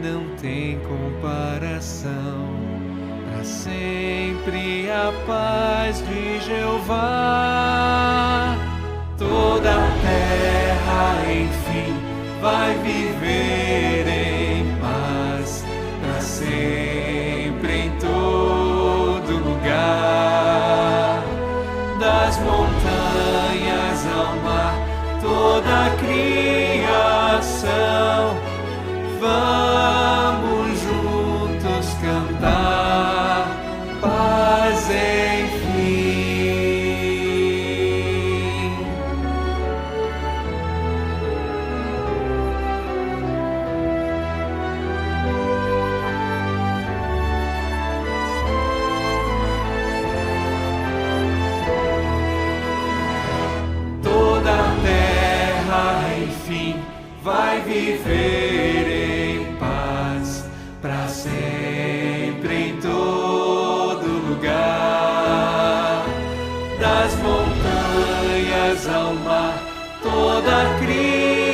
[SPEAKER 3] não tem comparação. Para sempre a paz de Jeová. Toda a terra, enfim, vai viver em paz para sempre em todo lugar. Das montanhas ao mar, toda a criação, vamos juntos cantar paz enfim. Toda a terra, enfim, vai viver em paz para sempre em todo lugar. Das montanhas ao mar, toda a criação,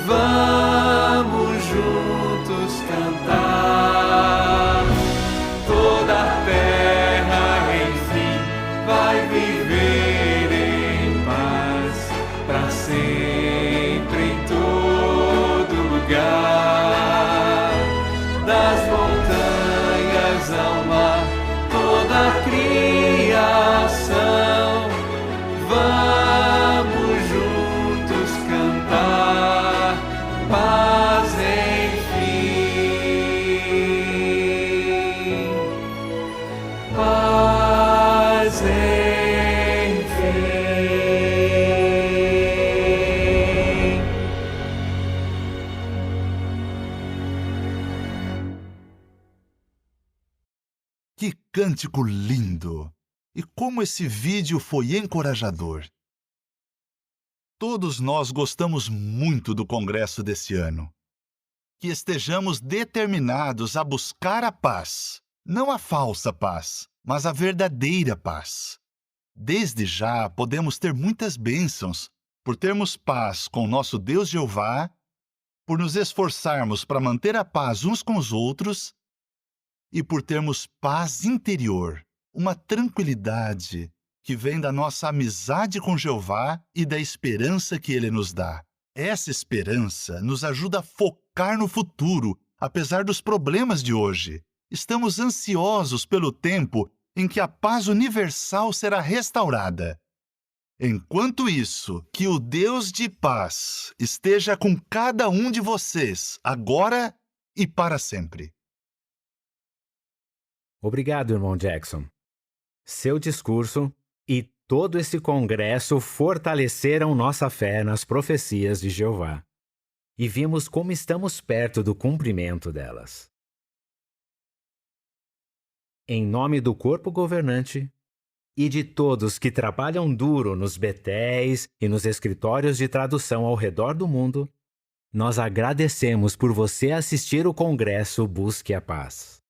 [SPEAKER 3] vamos juntos cantar. Toda a terra, enfim, vai viver em paz para sempre em todo lugar. Das montanhas ao mar, toda a criação, vamos juntos cantar paz enfim. Paz enfim.
[SPEAKER 2] Que cântico lindo! E como esse vídeo foi encorajador! Todos nós gostamos muito do congresso desse ano. que estejamos determinados a buscar a paz, não a falsa paz, mas a verdadeira paz. Desde já podemos ter muitas bênçãos por termos paz com nosso Deus Jeová, por nos esforçarmos para manter a paz uns com os outros e por termos paz interior, uma tranquilidade que vem da nossa amizade com Jeová e da esperança que Ele nos dá. Essa esperança nos ajuda a focar no futuro, apesar dos problemas de hoje. Estamos ansiosos pelo tempo em que a paz universal será restaurada. Enquanto isso, que o Deus de paz esteja com cada um de vocês, agora e para sempre.
[SPEAKER 4] Obrigado, irmão Jackson. Seu discurso e todo esse congresso fortaleceram nossa fé nas profecias de Jeová. E vimos como estamos perto do cumprimento delas. Em nome do corpo governante e de todos que trabalham duro nos betéis e nos escritórios de tradução ao redor do mundo, nós agradecemos por você assistir o congresso Busque a Paz.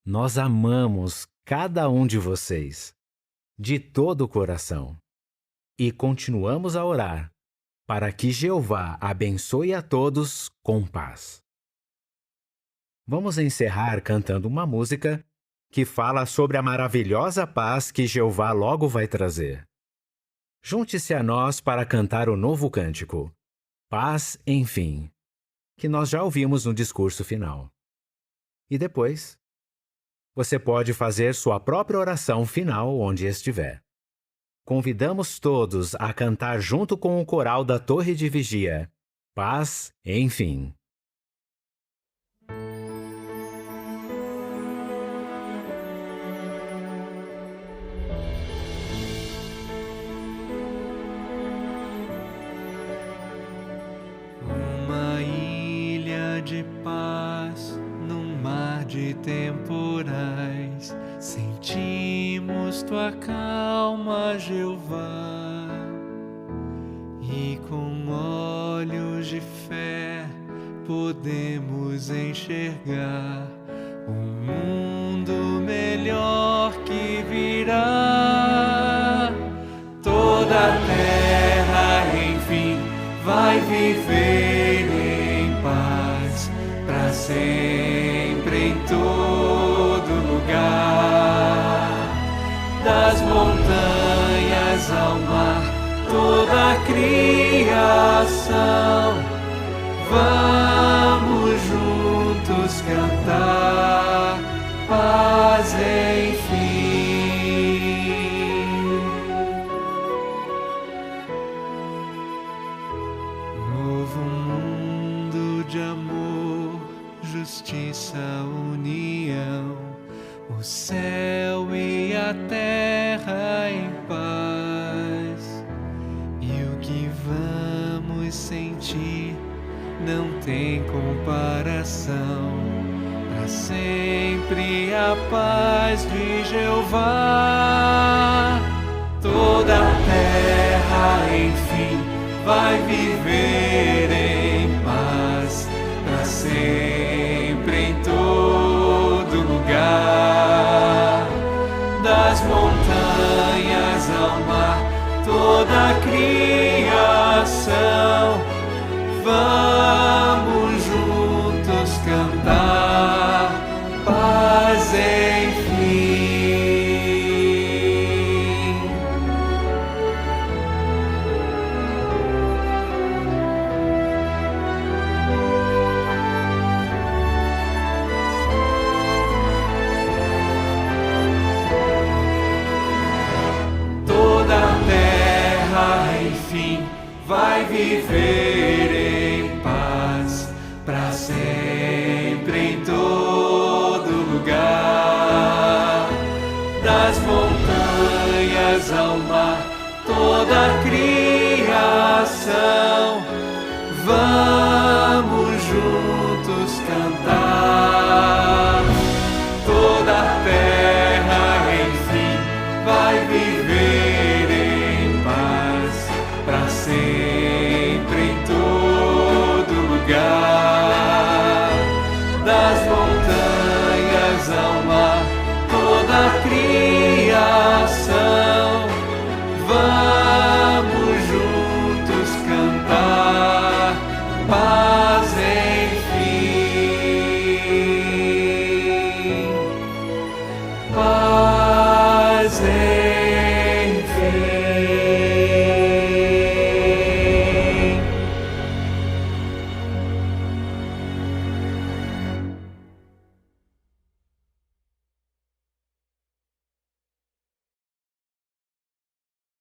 [SPEAKER 4] Nós amamos cada um de vocês, de todo o coração, e continuamos a orar para que Jeová abençoe a todos com paz. Vamos encerrar cantando uma música que fala sobre a maravilhosa paz que Jeová logo vai trazer. Junte-se a nós para cantar o novo cântico, Paz, enfim, que nós já ouvimos no discurso final. E depois, você pode fazer sua própria oração final onde estiver. Convidamos todos a cantar junto com o coral da Torre de Vigia, Paz, enfim.
[SPEAKER 3] Uma ilha de paz num mar de temporais, sentimos tua calma, Jeová, e com olhos de fé podemos enxergar um mundo melhor que virá. Toda a terra, enfim, vai viver em paz para sempre em todo lugar. Das montanhas ao mar, toda a criação, vamos juntos cantar paz, enfim. Novo mundo de amor, justiça, união, o céu e a terra em paz. E o que vamos sentir não tem comparação. Para sempre a paz de Jeová. Toda a terra, enfim, vai viver em paz para sempre em todo lugar. Das montanhas ao mar, toda a criação, vamos juntos cantar paz, enfim. Toda a terra, enfim, vai viver em paz para sempre em todo lugar. Das montanhas ao mar, toda a criação, vamos juntos cantar. Toda a terra, enfim, vai viver em paz para sempre em todo lugar. Deus.